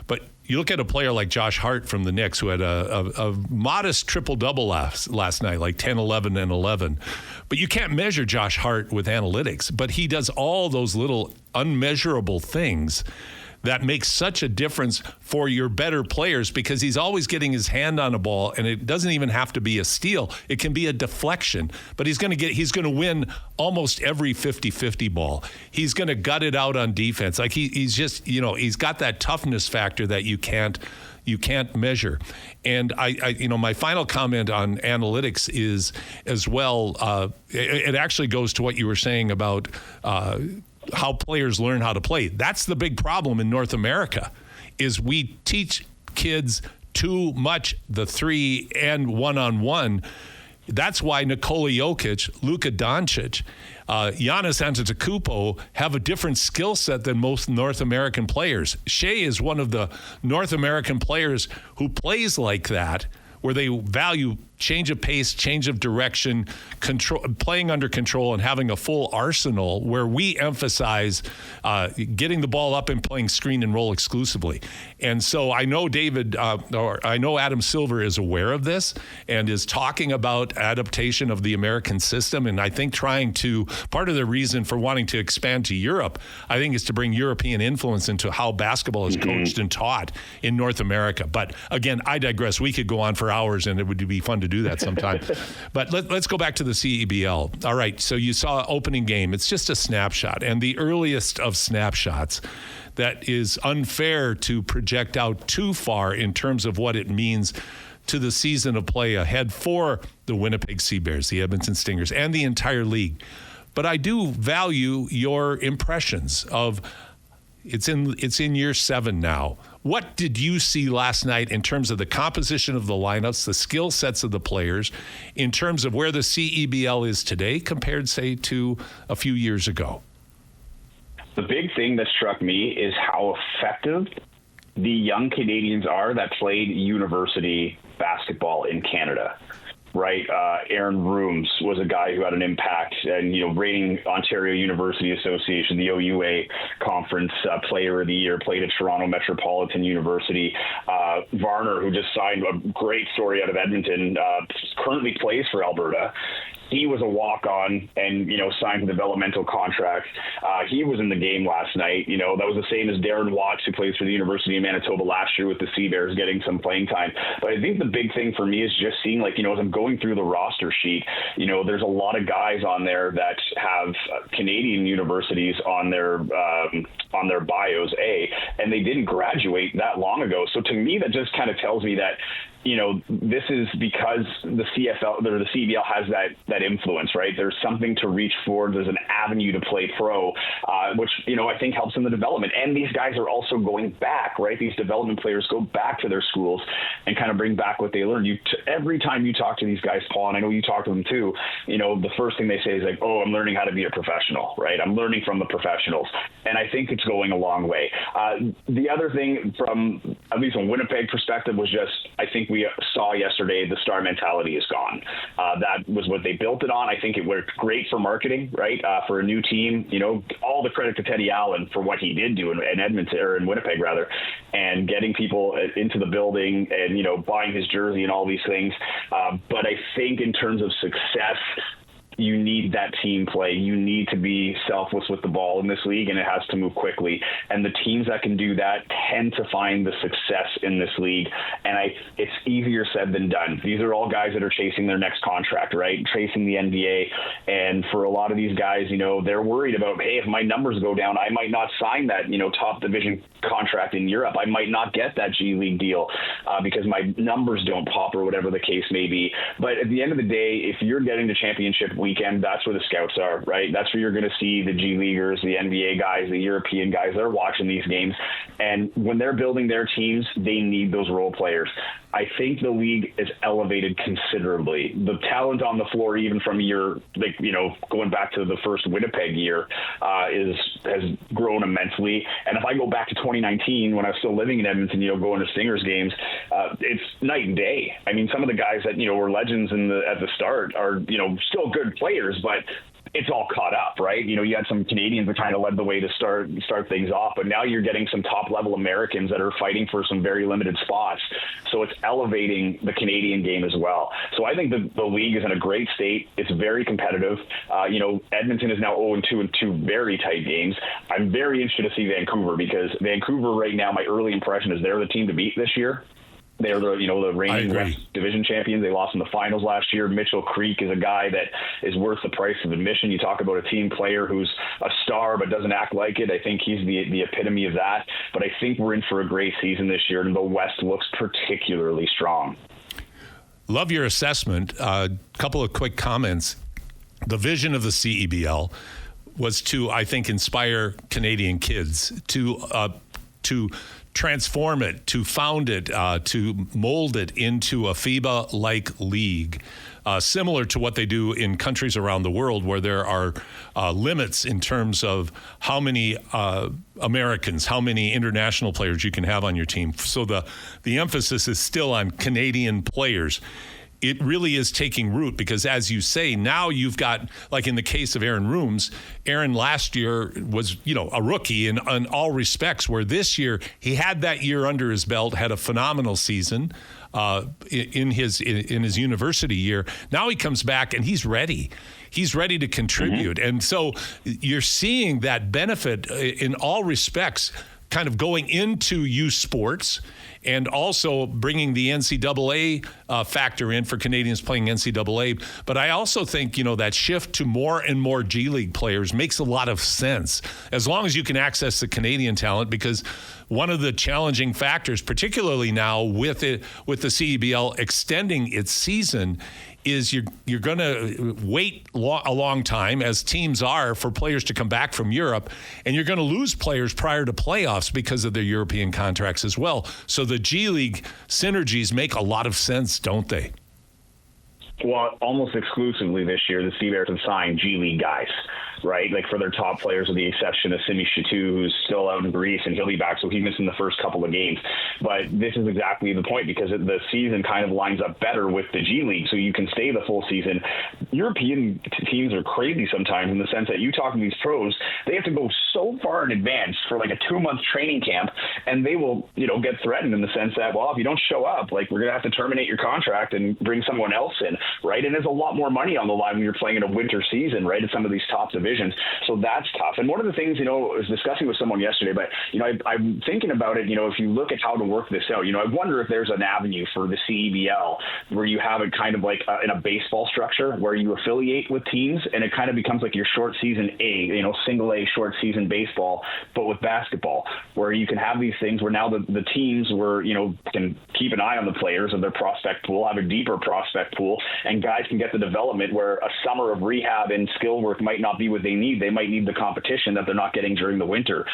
But you look at a player like Josh Hart from the Knicks, who had a modest triple-double last night, like 10, 11, and 11. But you can't measure Josh Hart with analytics. But he does all those little unmeasurable things that makes such a difference for your better players, because he's always getting his hand on a ball, and it doesn't even have to be a steal. It can be a deflection, but he's going to win almost every 50-50 ball. He's going to gut it out on defense. Like he's just, he's got that toughness factor that you can't measure. And I my final comment on analytics is as well, it actually goes to what you were saying about how players learn how to play. That's the big problem in North America, is we teach kids too much the 3 and 1-on-1. That's why Nikola Jokic, Luka Doncic, Giannis Antetokounmpo have a different skill set than most North American players. Shea is one of the North American players who plays like that, where they value change of pace, change of direction, control, playing under control, and having a full arsenal, where we emphasize getting the ball up and playing screen and roll exclusively. And so I know I know Adam Silver is aware of this and is talking about adaptation of the American system. And I think part of the reason for wanting to expand to Europe, I think, is to bring European influence into how basketball is coached and taught in North America. But again, I digress. We could go on for hours, and it would be fun to do that sometime. But let's go back to the CEBL. All right, so you saw opening game. It's just a snapshot, and the earliest of snapshots that is unfair to project out too far in terms of what it means to the season of play ahead for the Winnipeg Seabears, the Edmonton Stingers, and the entire league. But I do value your impressions of it's in year 7 now. What did you see last night in terms of the composition of the lineups, the skill sets of the players, in terms of where the CEBL is today compared, say, to a few years ago? The big thing that struck me is how effective the young Canadians are that played university basketball in Canada. Right, Aaron Rooms was a guy who had an impact, and reigning Ontario University Association, the OUA Conference Player of the Year, played at Toronto Metropolitan University. Varner, who just signed a great story out of Edmonton, currently plays for Alberta. He was a walk-on and, signed a developmental contract. He was in the game last night. That was the same as Darren Watts, who plays for the University of Manitoba last year with the Seabears, getting some playing time. But I think the big thing for me is just seeing, as I'm going through the roster sheet, there's a lot of guys on there that have Canadian universities on their bios, and they didn't graduate that long ago. So to me, that just kind of tells me that this is because the CFL or the CEBL has that influence, right? There's something to reach for. There's an avenue to play pro, which, I think helps in the development. And these guys are also going back, right? These development players go back to their schools and kind of bring back what they learned. Every time you talk to these guys, Paul, and I know you talk to them too, the first thing they say is like, oh, I'm learning how to be a professional, right? I'm learning from the professionals. And I think it's going a long way. The other thing from, at least from Winnipeg perspective, was just, I think we saw yesterday, the star mentality is gone. That was what they built it on. I think it worked great for marketing, right? For a new team, all the credit to Teddy Allen for what he did do in Edmonton, or in Winnipeg rather, and getting people into the building and, buying his jersey and all these things. But I think in terms of success, you need that team play. You need to be selfless with the ball in this league, and it has to move quickly. And the teams that can do that tend to find the success in this league. And it's easier said than done. These are all guys that are chasing their next contract, right? Chasing the NBA. And for a lot of these guys, they're worried about, hey, if my numbers go down, I might not sign that, top division contract in Europe. I might not get that G League deal because my numbers don't pop, or whatever the case may be. But at the end of the day, if you're getting to championship weekend, that's where the scouts are, right? That's where you're going to see the G Leaguers, the NBA guys, the European guys. They're watching these games. And when they're building their teams, they need those role players. I think the league is elevated considerably. The talent on the floor, even from going back to the first Winnipeg year, has grown immensely. And if I go back to 2019, when I was still living in Edmonton, going to Stingers games, it's night and day. I mean, some of the guys that were legends at the start are still good players, but it's all caught up, right? You had some Canadians that kind of led the way to start things off, but now you're getting some top-level Americans that are fighting for some very limited spots. So it's elevating the Canadian game as well. So I think the league is in a great state. It's very competitive. Edmonton is now 0-2 in 2 very tight games. I'm very interested to see Vancouver, because Vancouver right now, my early impression is they're the team to beat this year. They're the reigning West Division champions. They lost in the finals last year. Mitchell Creek is a guy that is worth the price of admission. You talk about a team player who's a star but doesn't act like it. I think he's the epitome of that. But I think we're in for a great season this year, and the West looks particularly strong. Love your assessment. A couple of quick comments. The vision of the CEBL was to, I think, inspire Canadian kids to transform it, to found it, to mold it into a FIBA-like league, similar to what they do in countries around the world, where there are limits in terms of how many Americans, how many international players you can have on your team. So the emphasis is still on Canadian players. It really is taking root, because, as you say, now you've got, like in the case of Aaron Rooms, Aaron last year was, a rookie in all respects, where this year he had that year under his belt, had a phenomenal season in his university year. Now he comes back and he's ready. He's ready to contribute. Mm-hmm. And so you're seeing that benefit in all respects, kind of going into youth sports, and also bringing the NCAA factor in for Canadians playing NCAA. But I also think, that shift to more and more G League players makes a lot of sense, as long as you can access the Canadian talent, because one of the challenging factors, particularly now with the CEBL extending its season, is you're going to wait a long time, as teams are, for players to come back from Europe, and you're going to lose players prior to playoffs because of their European contracts as well. So the G League synergies make a lot of sense, don't they? Well, almost exclusively this year, the Seabears have signed G League guys, right? Like, for their top players, with the exception of Simi Chatou, who's still out in Greece, and he'll be back, so he's missing the first couple of games. But this is exactly the point, because the season kind of lines up better with the G League, so you can stay the full season. European teams are crazy sometimes, in the sense that you talk to these pros, they have to go so far in advance for like a 2-month training camp, and they will, get threatened in the sense that, well, if you don't show up, like, we're going to have to terminate your contract and bring someone else in, right? And there's a lot more money on the line when you're playing in a winter season, right, at some of these top divisions. divisions. So that's tough. And one of the things, I was discussing with someone yesterday, but, I'm thinking about it, if you look at how to work this out, I wonder if there's an avenue for the CEBL where you have it kind of like in a baseball structure where you affiliate with teams and it kind of becomes like your short season single A short season baseball, but with basketball, where you can have these things where now the teams can keep an eye on the players of their prospect pool, have a deeper prospect pool, and guys can get the development where a summer of rehab and skill work might not be what they need. They might need the competition that they're not getting during the winter,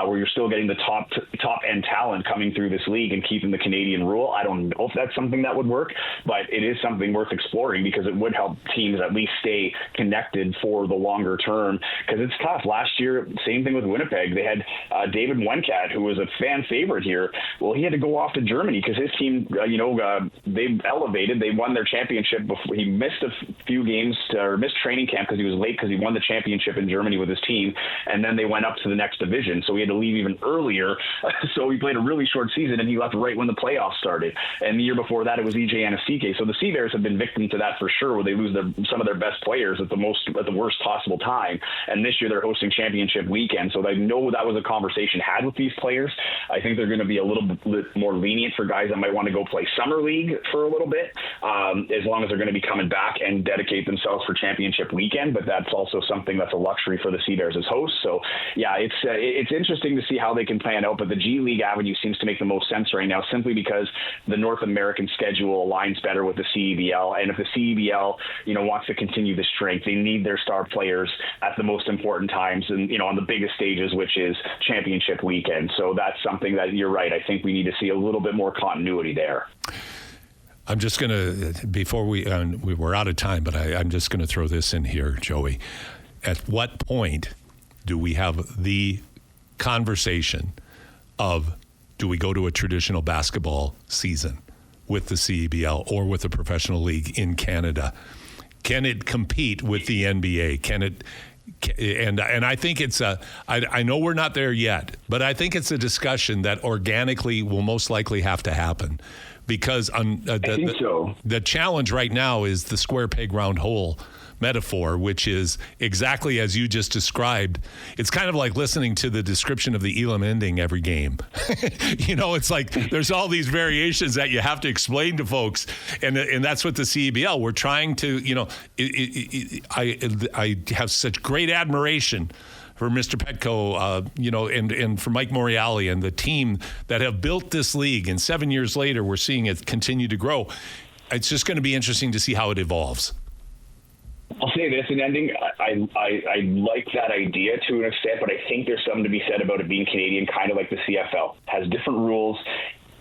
where you're still getting the top end talent coming through this league and keeping the Canadian rule. I don't know if that's something that would work, but it is something worth exploring because it would help teams at least stay connected for the longer term, because it's tough. Last year, same thing with Winnipeg. They had David Wencat, who was a fan favorite here. Well, he had to go off to Germany because his team, they elevated. They won their championship before he missed a few games or missed training camp because he was late because he won the championship in Germany with his team, and then they went up to the next division. So he had to leave even earlier. So he played a really short season, and he left right when the playoffs started. And the year before that, it was EJ Anasike. So the Seabears have been victim to that for sure, where they lose some of their best players at the worst possible time. And this year they're hosting championship weekend, so they know that was a conversation had with these players. I think they're going to be a little bit more lenient for guys that might want to go play summer league for a little bit, as long as they're going to be coming back and dedicate themselves for championship weekend. But that's also something that's a luxury for the Seabears as hosts. So yeah, it's interesting to see how they can plan out. But the G League avenue seems to make the most sense right now, simply because the North American schedule aligns better with the CEBL. And if the CEBL, wants to continue the strength, they need their star players at the most important times and, on the biggest stages, which is championship weekend. So that's something that you're right. I think we need to see a little bit more continuity there. I'm just going to, before we're out of time, but I'm just going to throw this in here, Joey. At what point do we have the conversation of, do we go to a traditional basketball season with the CEBL or with the professional league in Canada? Can it compete with the NBA? Can it? And I think it's I know we're not there yet, but I think it's a discussion that organically will most likely have to happen, because the challenge right now is the square peg round hole metaphor, which is exactly as you just described. It's kind of like listening to the description of the Elam ending every game. It's like there's all these variations that you have to explain to folks, and that's what the CEBL, we're trying to, I have such great admiration for Mr. Petco, and for Mike Moriali and the team that have built this league. And 7 years later, we're seeing it continue to grow. It's just going to be interesting to see how it evolves. I'll say this in ending. I like that idea to an extent, but I think there's something to be said about it being Canadian, kind of like the CFL. It has different rules.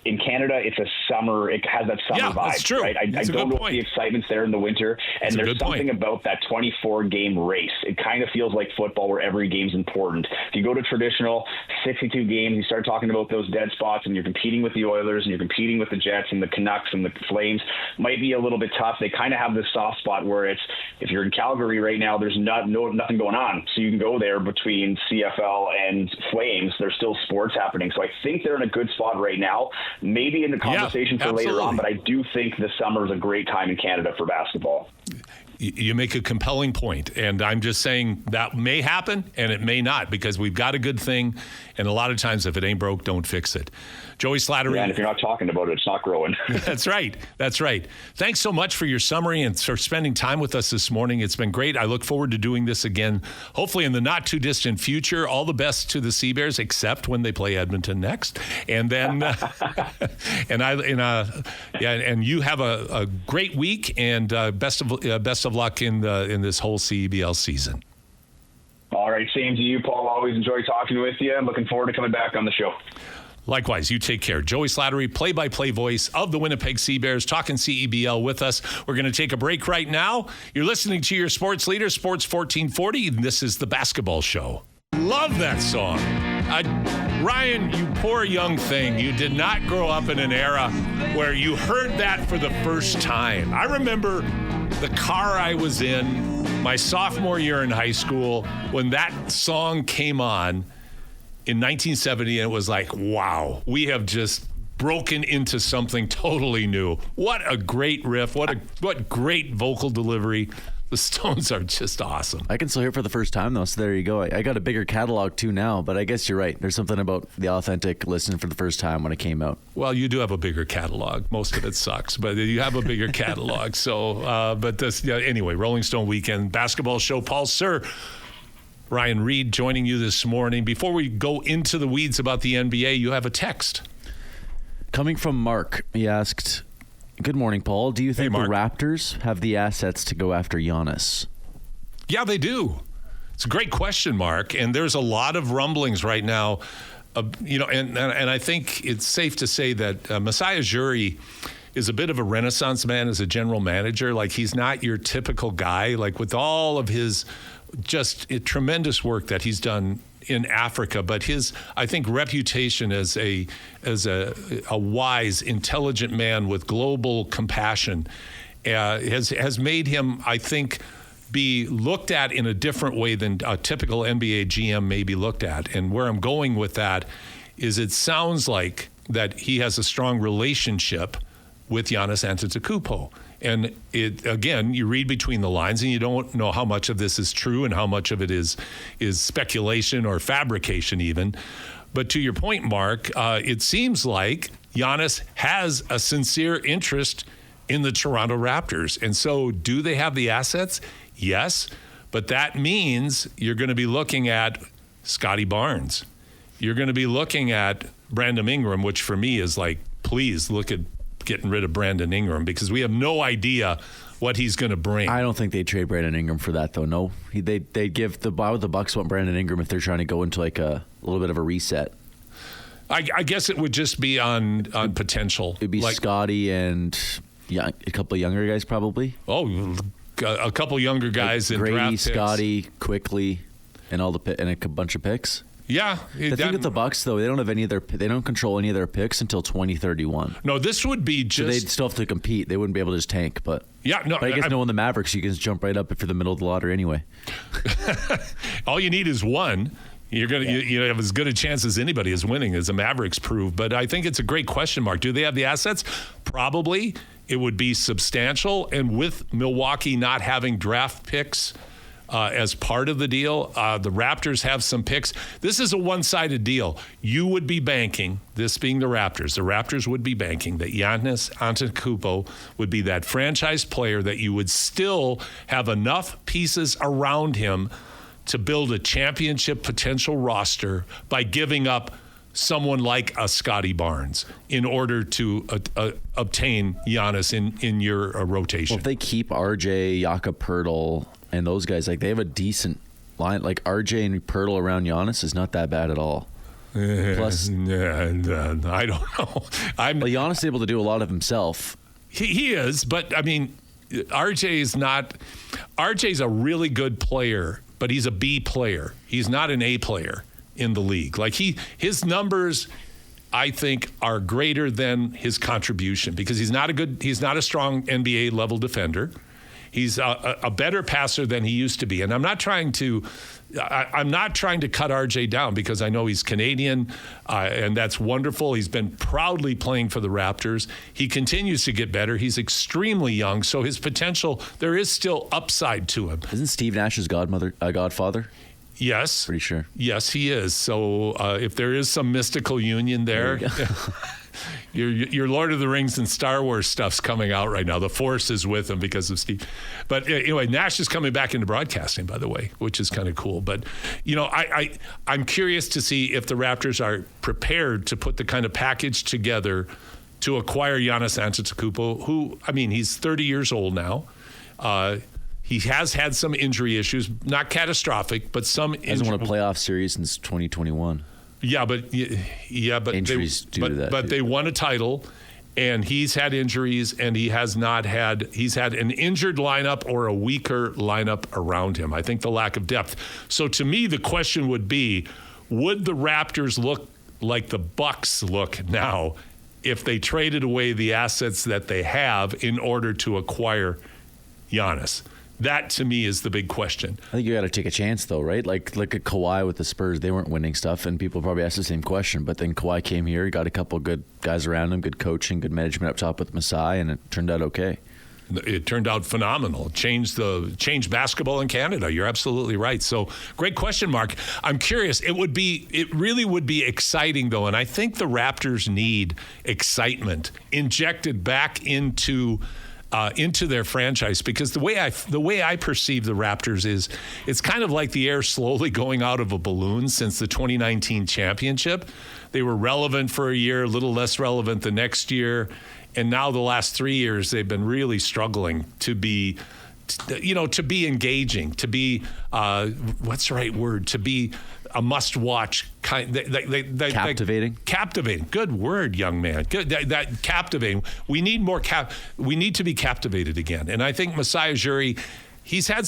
In Canada, it has that summer vibe. That's true. Right? I don't know if the excitement's there in the winter, and there's something about that 24-game race. It kind of feels like football, where every game's important. If you go to traditional 62 games, you start talking about those dead spots, and you're competing with the Oilers, and you're competing with the Jets and the Canucks and the Flames. Might be a little bit tough. They kind of have this soft spot where it's, if you're in Calgary right now, there's nothing going on, so you can go there between CFL and Flames. There's still sports happening, so I think they're in a good spot right now. Maybe in the conversation for later on, but I do think the summer is a great time in Canada for basketball. You make a compelling point, and I'm just saying that may happen and it may not, because we've got a good thing, and a lot of times if it ain't broke, don't fix it. Joey Slattery. Yeah, and if you're not talking about it, it's not growing. That's right. Thanks so much for your summary and for spending time with us this morning. It's been great. I look forward to doing this again, hopefully in the not too distant future. All the best to the Seabears, except when they play Edmonton next. And then, and you have a great week, and best of luck in this whole CEBL season. All right, same to you, Paul. Always enjoy talking with you. I'm looking forward to coming back on the show. Likewise, you take care. Joey Slattery, play-by-play voice of the Winnipeg Seabears, talking CEBL with us. We're going to take a break right now. You're listening to your sports leader, Sports 1440, and this is The Basketball Show. Love that song. Ryan, you poor young thing. You did not grow up in an era where you heard that for the first time. I remember the car I was in my sophomore year in high school when that song came on in 1970, and it was like, wow, we have just broken into something totally new. What a great riff. What great vocal delivery. The Stones are just awesome. I can still hear it for the first time, though, so there you go. I got a bigger catalog, too, now, but I guess you're right. There's something about the authentic listening for the first time when it came out. Well, you do have a bigger catalog. Most of it sucks, but you have a bigger catalog. So, but this, anyway, Rolling Stone Weekend Basketball Show. Paul Sir, Ryan Reed joining you this morning. Before we go into the weeds about the NBA, you have a text. Coming from Mark, he asked, good morning, Paul. Do you think the Raptors have the assets to go after Giannis? Yeah, they do. It's a great question, Mark. And there's a lot of rumblings right now. And I think it's safe to say that Masai Ujiri is a bit of a renaissance man as a general manager. Like, he's not your typical guy. Like, with all of his just tremendous work that he's done in Africa, but his, I think, reputation as a wise, intelligent man with global compassion has made him, I think, be looked at in a different way than a typical NBA GM may be looked at. And where I'm going with that is, it sounds like that he has a strong relationship with Giannis Antetokounmpo. And it, again, you read between the lines and you don't know how much of this is true and how much of it is speculation or fabrication even. But to your point, Mark, it seems like Giannis has a sincere interest in the Toronto Raptors. And so do they have the assets? Yes. But that means you're going to be looking at Scotty Barnes. You're going to be looking at Brandon Ingram, which for me is like, please look at getting rid of Brandon Ingram, because we have no idea what he's going to bring. I don't think they'd trade Brandon Ingram for that, though. No, they'd give the Bucks want Brandon Ingram if they're trying to go into like a little bit of a reset. I guess it would just be on potential. It'd be like Scotty and a couple of younger guys probably. Oh, a couple younger guys in Grady, draft picks. Scotty, Quickly, and and a bunch of picks. Yeah, the thing with the Bucks, though, they don't control any of their picks until 2031. No, this would be just. So they'd still have to compete. They wouldn't be able to just tank. But yeah, no. But I guess knowing the Mavericks, you can just jump right up for the middle of the lottery anyway. All you need is one. You're gonna you have as good a chance as anybody as winning, as the Mavericks prove. But I think it's a great question mark. Do they have the assets? Probably. It would be substantial, and with Milwaukee not having draft picks as part of the deal, the Raptors have some picks. This is a one-sided deal. You would be banking, this being the Raptors would be banking that Giannis Antetokounmpo would be that franchise player that you would still have enough pieces around him to build a championship potential roster by giving up someone like a Scotty Barnes in order to obtain Giannis in your rotation. Well, if they keep RJ, Jakob Poeltl, and those guys, like, they have a decent line. Like, RJ and Poeltl around Giannis is not that bad at all. Plus, I don't know. Well, Giannis is able to do a lot of himself. He is, but I mean, RJ's a really good player, but he's a B player. He's not an A player in the league. Like, his numbers, I think, are greater than his contribution, because he's not a strong NBA level defender. He's a better passer than he used to be. And I'm not trying to cut RJ down, because I know he's Canadian, and that's wonderful. He's been proudly playing for the Raptors. He continues to get better. He's extremely young, so his potential, there is still upside to him. Isn't Steve Nash his godfather? Yes. Pretty sure. Yes, he is. So if there is some mystical union there, your Lord of the Rings and Star Wars stuff's coming out right now. The Force is with him because of Steve. But anyway, Nash is coming back into broadcasting, by the way, which is kind of cool. But, I'm curious to see if the Raptors are prepared to put the kind of package together to acquire Giannis Antetokounmpo, who, I mean, he's 30 years old now. He has had some injury issues, not catastrophic, but some injury. Hasn't won a playoff series since 2021. Yeah, but injuries do that. But they won a title, and he's had injuries, and he's had an injured lineup or a weaker lineup around him. I think the lack of depth. So to me, the question would be, would the Raptors look like the Bucks look now if they traded away the assets that they have in order to acquire Giannis? That, to me, is the big question. I think you got to take a chance, though, right? Like, look at Kawhi with the Spurs. They weren't winning stuff, and people probably asked the same question. But then Kawhi came here, got a couple good guys around him, good coaching, good management up top with Masai, and it turned out okay. It turned out phenomenal. Changed basketball in Canada. You're absolutely right. So great question, Mark. I'm curious. It really would be exciting though, and I think the Raptors need excitement injected back into their franchise, because the way I perceive the Raptors is it's kind of like the air slowly going out of a balloon since the 2019 championship. They were relevant for a year, a little less relevant the next year. And now the last 3 years, they've been really struggling to be engaging, to be, what's the right word? To be a must-watch kind. Captivating. Captivating. Good word, young man. Good. That captivating. We need more we need to be captivated again. And I think Masai Ujiri, he's made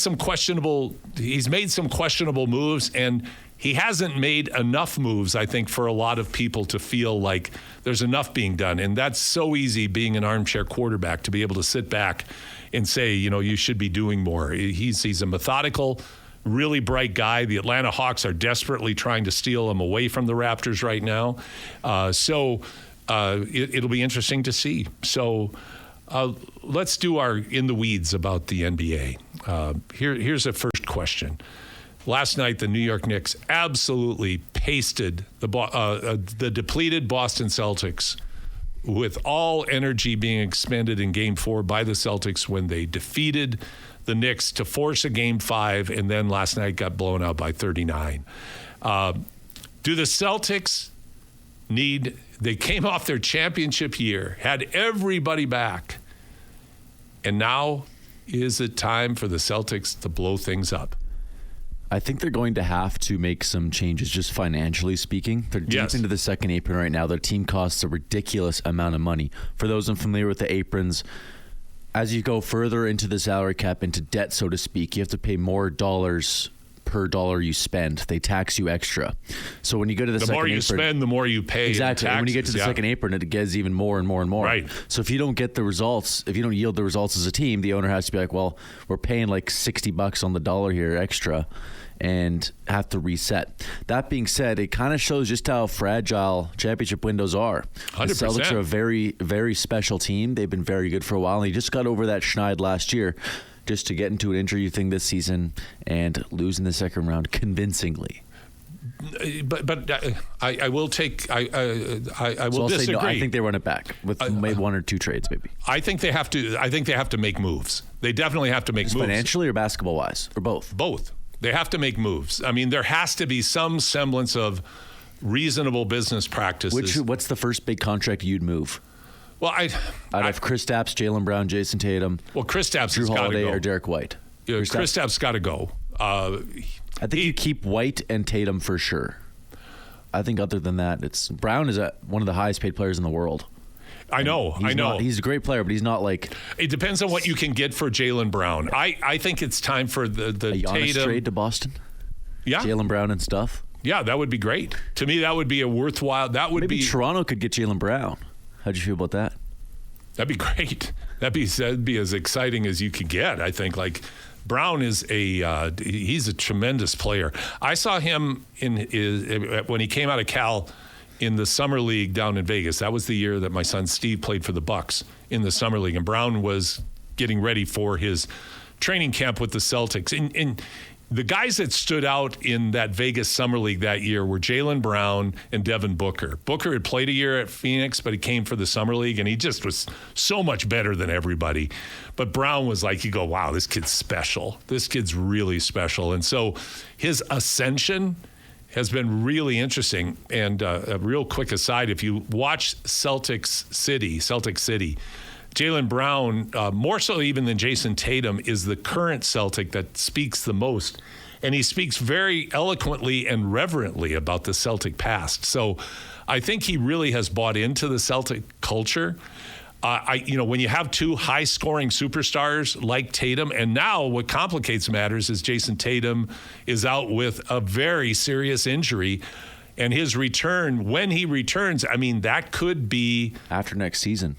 some questionable moves, and he hasn't made enough moves, I think, for a lot of people to feel like there's enough being done. And that's so easy, being an armchair quarterback, to be able to sit back and say, you should be doing more. He's a methodical, really bright guy. The Atlanta Hawks are desperately trying to steal him away from the Raptors right now. So it'll be interesting to see. So let's do our in the weeds about the NBA. Here's a first question. Last night, the New York Knicks absolutely pasted the depleted Boston Celtics, with all energy being expended in Game 4 by the Celtics when they defeated the Knicks to force a Game 5, and then last night got blown out by 39. Do the Celtics they came off their championship year, had everybody back, and now is it time for the Celtics to blow things up? I think they're going to have to make some changes, just financially speaking. They're deep into the second apron right now. Their team costs a ridiculous amount of money. For those unfamiliar with the aprons, as you go further into the salary cap, into debt, so to speak, you have to pay more dollars per dollar you spend. They tax you extra. So when you go to the second apron, the more you spend, the more you pay. Exactly. And when you get to the second apron, it gets even more and more and more. Right. So if you don't get the results, if you don't yield the results as a team, the owner has to be like, well, we're paying like $60 on the dollar here extra, and have to reset. That being said, it kind of shows just how fragile championship windows are. 100%. The Celtics are a very, very special team. They've been very good for a while, and they just got over that schneid last year, just to get into an injury thing this season and lose in the second round convincingly. But I will take I will disagree. Say no, I think they run it back with maybe one or two trades, maybe. I think they have to make moves. They definitely have to make moves. Financially or basketball wise, or both? Both. They have to make moves. I mean, there has to be some semblance of reasonable business practices. What's the first big contract you'd move? Well, out of Kristaps, Jaylen Brown, Jason Tatum, Kristaps Drew has got to Holiday, go, or Derek White. Kristaps got to go. I think you keep White and Tatum for sure. I think other than that, Brown is one of the highest paid players in the world. I know. He's a great player, but he's not like... It depends on what you can get for Jaylen Brown. I think it's time for the Giannis Tatum trade to Boston. Yeah, Jaylen Brown and stuff. Yeah, that would be great. To me, that would be a worthwhile. Maybe Toronto could get Jaylen Brown. How'd you feel about that? That'd be great. That'd be as exciting as you could get. I think Brown is he's a tremendous player. I saw him when he came out of Cal in the summer league down in Vegas. That was the year that my son Steve played for the Bucks in the summer league, and Brown was getting ready for his training camp with the Celtics. And the guys that stood out in that Vegas summer league that year were Jaylen Brown and Devin Booker. Booker had played a year at Phoenix, but he came for the summer league, and he just was so much better than everybody. But Brown was like, you go, wow, this kid's special. This kid's really special. And so his ascension has been really interesting. And a real quick aside, if you watch Celtic City, Jaylen Brown, more so even than Jason Tatum, is the current Celtic that speaks the most. And he speaks very eloquently and reverently about the Celtic past. So I think he really has bought into the Celtic culture. When you have two high-scoring superstars like Tatum, and now what complicates matters is Jason Tatum is out with a very serious injury, and his return, when he returns, I mean, that could be after next season.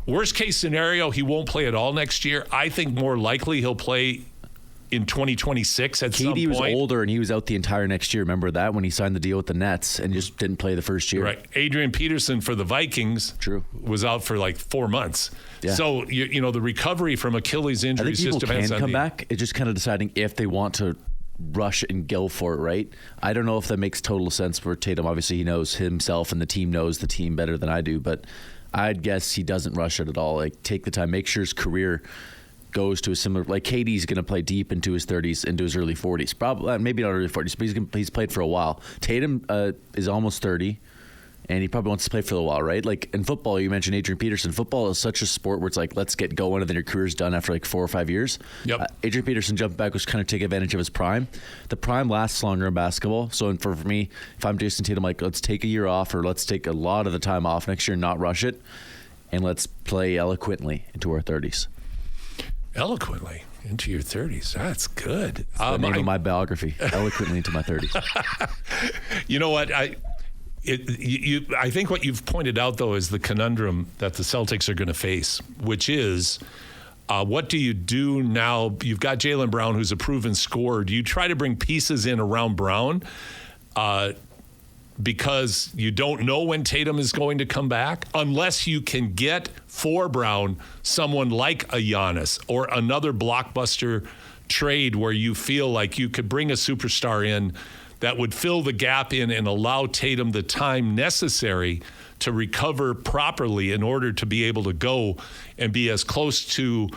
Worst case scenario, he won't play at all next year. I think more likely he'll play in 2026 at some point. KD was older and he was out the entire next year. Remember that when he signed the deal with the Nets and just didn't play the first year? Right. Adrian Peterson for the Vikings was out for like 4 months. Yeah. So, the recovery from Achilles injuries just depends on come back. It's just kind of deciding if they want to rush and go for it, right? I don't know if that makes total sense for Tatum. Obviously, he knows himself and the team knows the team better than I do, but I'd guess he doesn't rush it at all. Like, take the time, make sure his career goes to a similar, like KD's going to play deep into his 30s, into his early 40s. Probably, maybe not early 40s, but he's played for a while. Tatum is almost 30, and he probably wants to play for a while, right? Like in football, you mentioned Adrian Peterson. Football is such a sport where it's like, let's get going, and then your career's done after like 4 or 5 years. Yep. Adrian Peterson jumped back was kind of take advantage of his prime. The prime lasts longer in basketball. So for me, if I'm Jason Tatum, like, let's take a year off, or let's take a lot of the time off next year and not rush it, and let's play eloquently into our 30s. Eloquently into your 30s. That's good. The name of my biography, Eloquently into my 30s. You know what? I think what you've pointed out, though, is the conundrum that the Celtics are going to face, which is what do you do now? You've got Jaylen Brown, who's a proven scorer. Do you try to bring pieces in around Brown because you don't know when Tatum is going to come back, unless you can get for Brown someone like a Giannis or another blockbuster trade where you feel like you could bring a superstar in that would fill the gap in and allow Tatum the time necessary to recover properly in order to be able to go and be as close to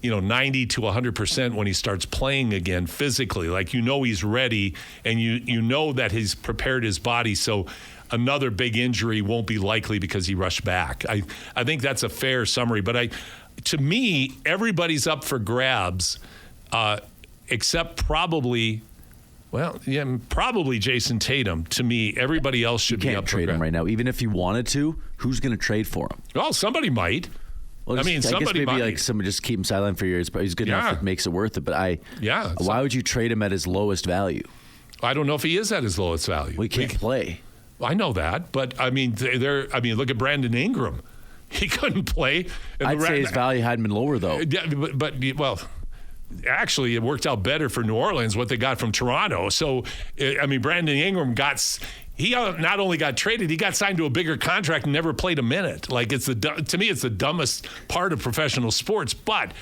90 to 100% when he starts playing again physically. Like, he's ready, and you know that he's prepared his body, so another big injury won't be likely because he rushed back. I think that's a fair summary. But to me, everybody's up for grabs except probably Jason Tatum. To me, everybody else should be up for grabs. You can't trade him right now. Even if you wanted to, who's going to trade for him? Well, somebody might. Well, I guess maybe like someone just keep him sidelined for years, but he's good enough that makes it worth it. But why would you trade him at his lowest value? I don't know if he is at his lowest value. Well, he can't play. I know that, but look at Brandon Ingram. He couldn't play. I'd say his value hadn't been lower though. Yeah, but actually, it worked out better for New Orleans what they got from Toronto. So, Brandon Ingram he not only got traded, he got signed to a bigger contract and never played a minute. Like, to me, it's the dumbest part of professional sports. But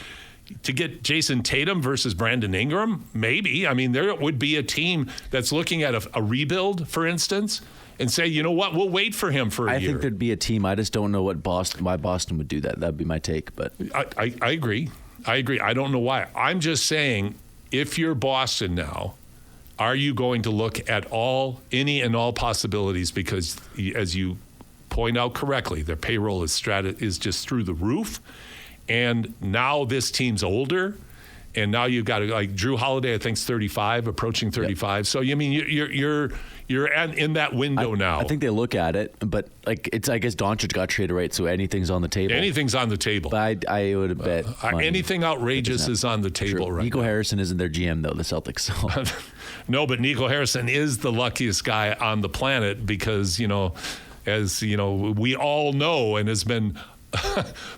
to get Jason Tatum versus Brandon Ingram, maybe. There would be a team that's looking at a rebuild, for instance, and say, you know what, we'll wait for him for a year. I think there'd be a team. I just don't know why Boston would do that. That'd be my take. But I agree. I don't know why. I'm just saying, if you're Boston now, are you going to look at any and all possibilities? Because, as you point out correctly, their payroll is just through the roof. And now this team's older. And now you've got like Drew Holiday, I think, is 35, approaching 35. Yep. So, you're in that window now. I think they look at it, but I guess Doncic got traded, right? So anything's on the table. Anything's on the table. But I would have bet anything outrageous is on the table right Nico now. Harrison isn't their GM, though, the Celtics. So. No, but Nico Harrison is the luckiest guy on the planet because, as we all know and has been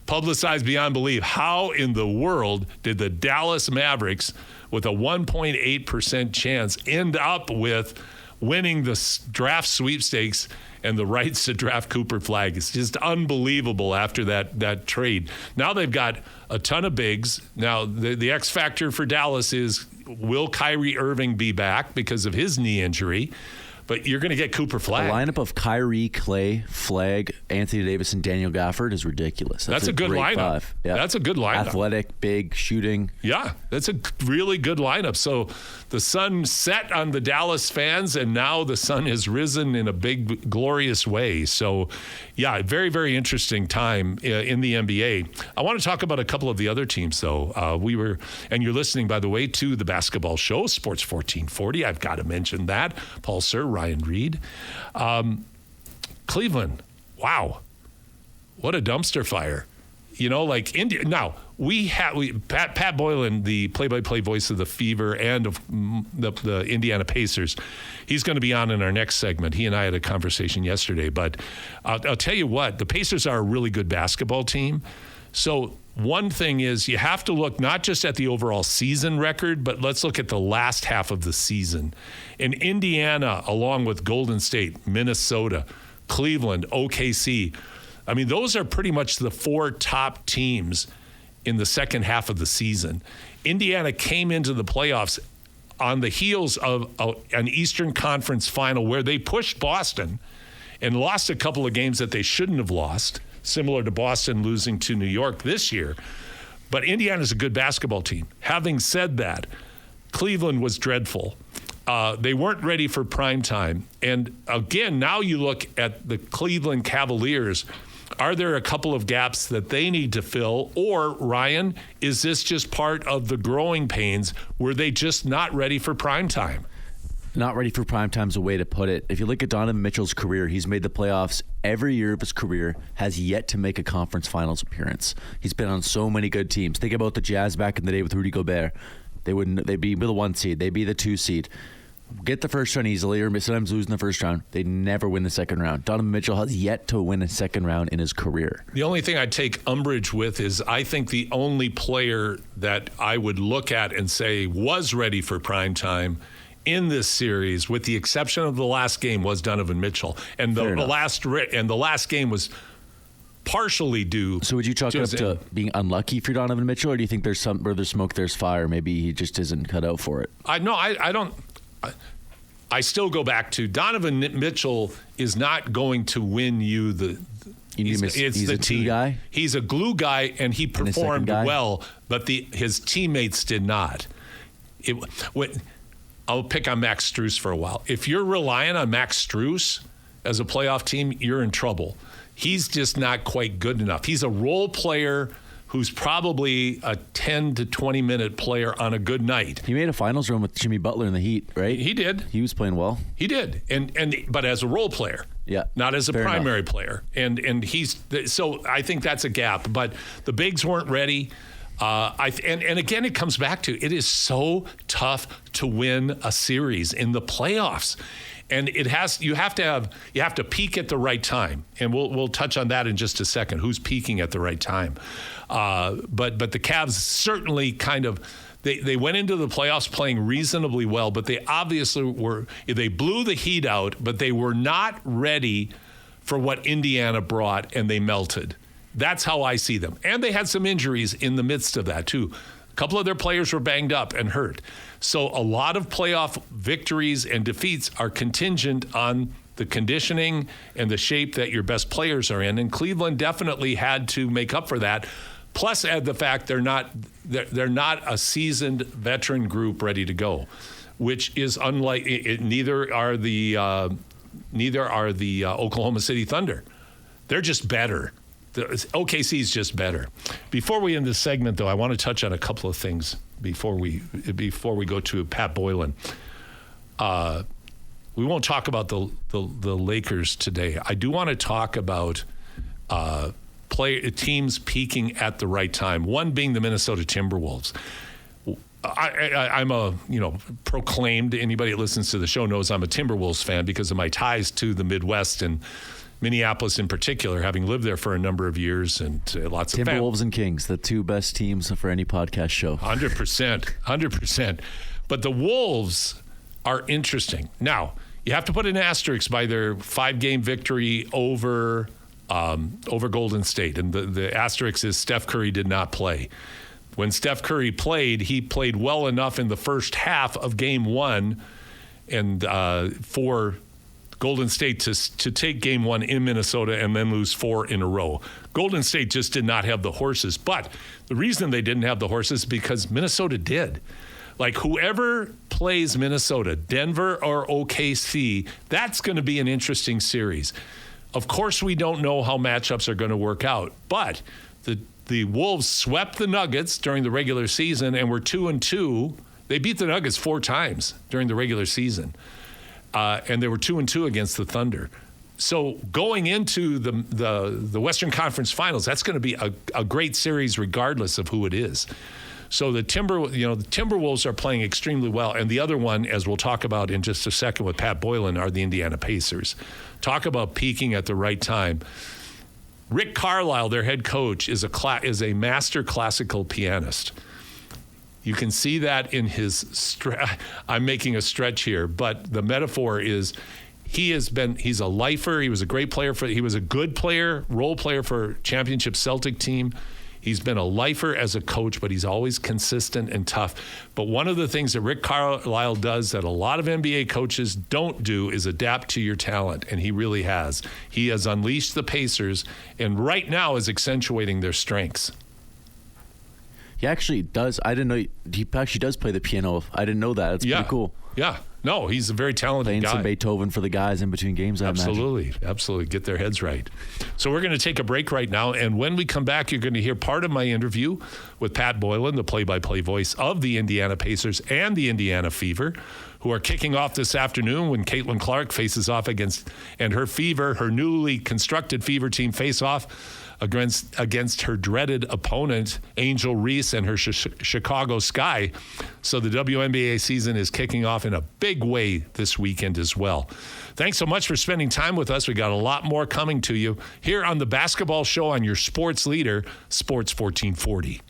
publicized beyond belief, how in the world did the Dallas Mavericks, with a 1.8% chance, end up with winning the draft sweepstakes and the rights to draft Cooper Flagg? It's just unbelievable after that trade. Now they've got a ton of bigs. Now the X factor for Dallas is, will Kyrie Irving be back because of his knee injury? But you're going to get Cooper Flagg. The lineup of Kyrie, Clay, Flagg, Anthony Davis, and Daniel Gafford is ridiculous. That's a good lineup. Yeah. That's a good lineup. Athletic, big, shooting. Yeah, that's a really good lineup. So the sun set on the Dallas fans, and now the sun has risen in a big, glorious way. So, yeah, very, very interesting time in the NBA. I want to talk about a couple of the other teams, though. And you're listening, by the way, to the Basketball Show, Sports 1440. I've got to mention that. Paul Sir, Ryan Reed. Cleveland, wow, what a dumpster fire. Like India. Now, Pat Boylan, the play-by-play voice of the Fever and of the Indiana Pacers, he's going to be on in our next segment. He and I had a conversation yesterday. But I'll tell you what, the Pacers are a really good basketball team. So one thing is you have to look not just at the overall season record, but let's look at the last half of the season. And Indiana, along with Golden State, Minnesota, Cleveland, OKC, I mean, those are pretty much the 4 top teams in the second half of the season. Indiana came into the playoffs on the heels of an Eastern Conference final where they pushed Boston and lost a couple of games that they shouldn't have lost, similar to Boston losing to New York this year. But Indiana's a good basketball team. Having said that, Cleveland was dreadful. They weren't ready for prime time. And again, now you look at the Cleveland Cavaliers. Are there a couple of gaps that they need to fill? Or, Ryan, is this just part of the growing pains? Were they just not ready for prime time? Not ready for prime time is a way to put it. If you look at Donovan Mitchell's career, he's made the playoffs every year of his career, has yet to make a conference finals appearance. He's been on so many good teams. Think about the Jazz back in the day with Rudy Gobert. They'd be the 1 seed. They'd be the 2 seed. Get the first round easily, or sometimes lose in the first round. They never win the second round. Donovan Mitchell has yet to win a second round in his career. The only thing I'd take umbrage with is I think the only player that I would look at and say was ready for prime time in this series, with the exception of the last game, was Donovan Mitchell. And the last game was partially due. So would you chalk it up to being unlucky for Donovan Mitchell, or do you think there's where there's smoke, there's fire? Maybe he just isn't cut out for it. I don't. I still go back to Donovan Mitchell is not going to win you the. He's the a team guy. He's a glue guy, and he performed well, but his teammates did not. I'll pick on Max Strus for a while. If you're relying on Max Strus as a playoff team, you're in trouble. He's just not quite good enough. He's a role player who's probably a 10 to 20 minute player on a good night. He made a finals run with Jimmy Butler in the Heat, right? He did. He was playing well. He did, but as a role player, not as a primary player. And so I think that's a gap. But the bigs weren't ready. And again, it comes back to it is so tough to win a series in the playoffs. And you have to peak at the right time, and we'll touch on that in just a second. Who's peaking at the right time? But the Cavs certainly they went into the playoffs playing reasonably well, but they obviously they blew the Heat out, but they were not ready for what Indiana brought, and they melted. That's how I see them, and they had some injuries in the midst of that too. A couple of their players were banged up and hurt. So a lot of playoff victories and defeats are contingent on the conditioning and the shape that your best players are in. And Cleveland definitely had to make up for that. Plus add the fact they're not a seasoned veteran group ready to go, which is unlike neither are the Oklahoma City Thunder. They're just better. The OKC is just better. Before we end this segment, though, I want to touch on a couple of things before we go to Pat Boylan. We won't talk about the Lakers today. I do want to talk about teams peaking at the right time. One being the Minnesota Timberwolves. I'm a proclaimed. Anybody that listens to the show knows I'm a Timberwolves fan because of my ties to the Midwest and Minneapolis in particular, having lived there for a number of years and lots of Timberwolves and Kings, the 2 best teams for any podcast show. 100%. But the Wolves are interesting. Now, you have to put an asterisk by their 5-game victory over Golden State. And the asterisk is Steph Curry did not play. When Steph Curry played, he played well enough in the first half of Game 1 and for Golden State to take Game 1 in Minnesota and then lose 4 in a row. Golden State just did not have the horses. But the reason they didn't have the horses is because Minnesota did. Like whoever plays Minnesota, Denver or OKC, that's going to be an interesting series. Of course, we don't know how matchups are going to work out. But the Wolves swept the Nuggets during the regular season and were 2-2. They beat the Nuggets 4 times during the regular season. And they were 2-2 against the Thunder. So going into the Western Conference Finals, that's going to be a great series regardless of who it is. So the Timberwolves are playing extremely well. And the other one, as we'll talk about in just a second with Pat Boylan, are the Indiana Pacers. Talk about peaking at the right time. Rick Carlisle, their head coach, is a master classical pianist. You can see that in his I'm making a stretch here, but the metaphor is he's a lifer. He was a great player he was a good player, role player for championship Celtic team. He's been a lifer as a coach, but he's always consistent and tough. But one of the things that Rick Carlisle does that a lot of NBA coaches don't do is adapt to your talent, and he really has. He has unleashed the Pacers, and right now is accentuating their strengths. He actually does. I didn't know he actually does play the piano. I didn't know that. It's pretty cool. Yeah. No, he's a very talented guy. Playing some Beethoven for the guys in between games, I imagine. Absolutely. Get their heads right. So we're going to take a break right now, and when we come back, you're going to hear part of my interview with Pat Boylan, the play-by-play voice of the Indiana Pacers and the Indiana Fever, who are kicking off this afternoon when Caitlin Clark faces off against her newly constructed Fever team face off against her dreaded opponent, Angel Reese, and her Chicago Sky. So the WNBA season is kicking off in a big way this weekend as well. Thanks so much for spending time with us. We got a lot more coming to you here on the Basketball Show on your sports leader, Sports 1440.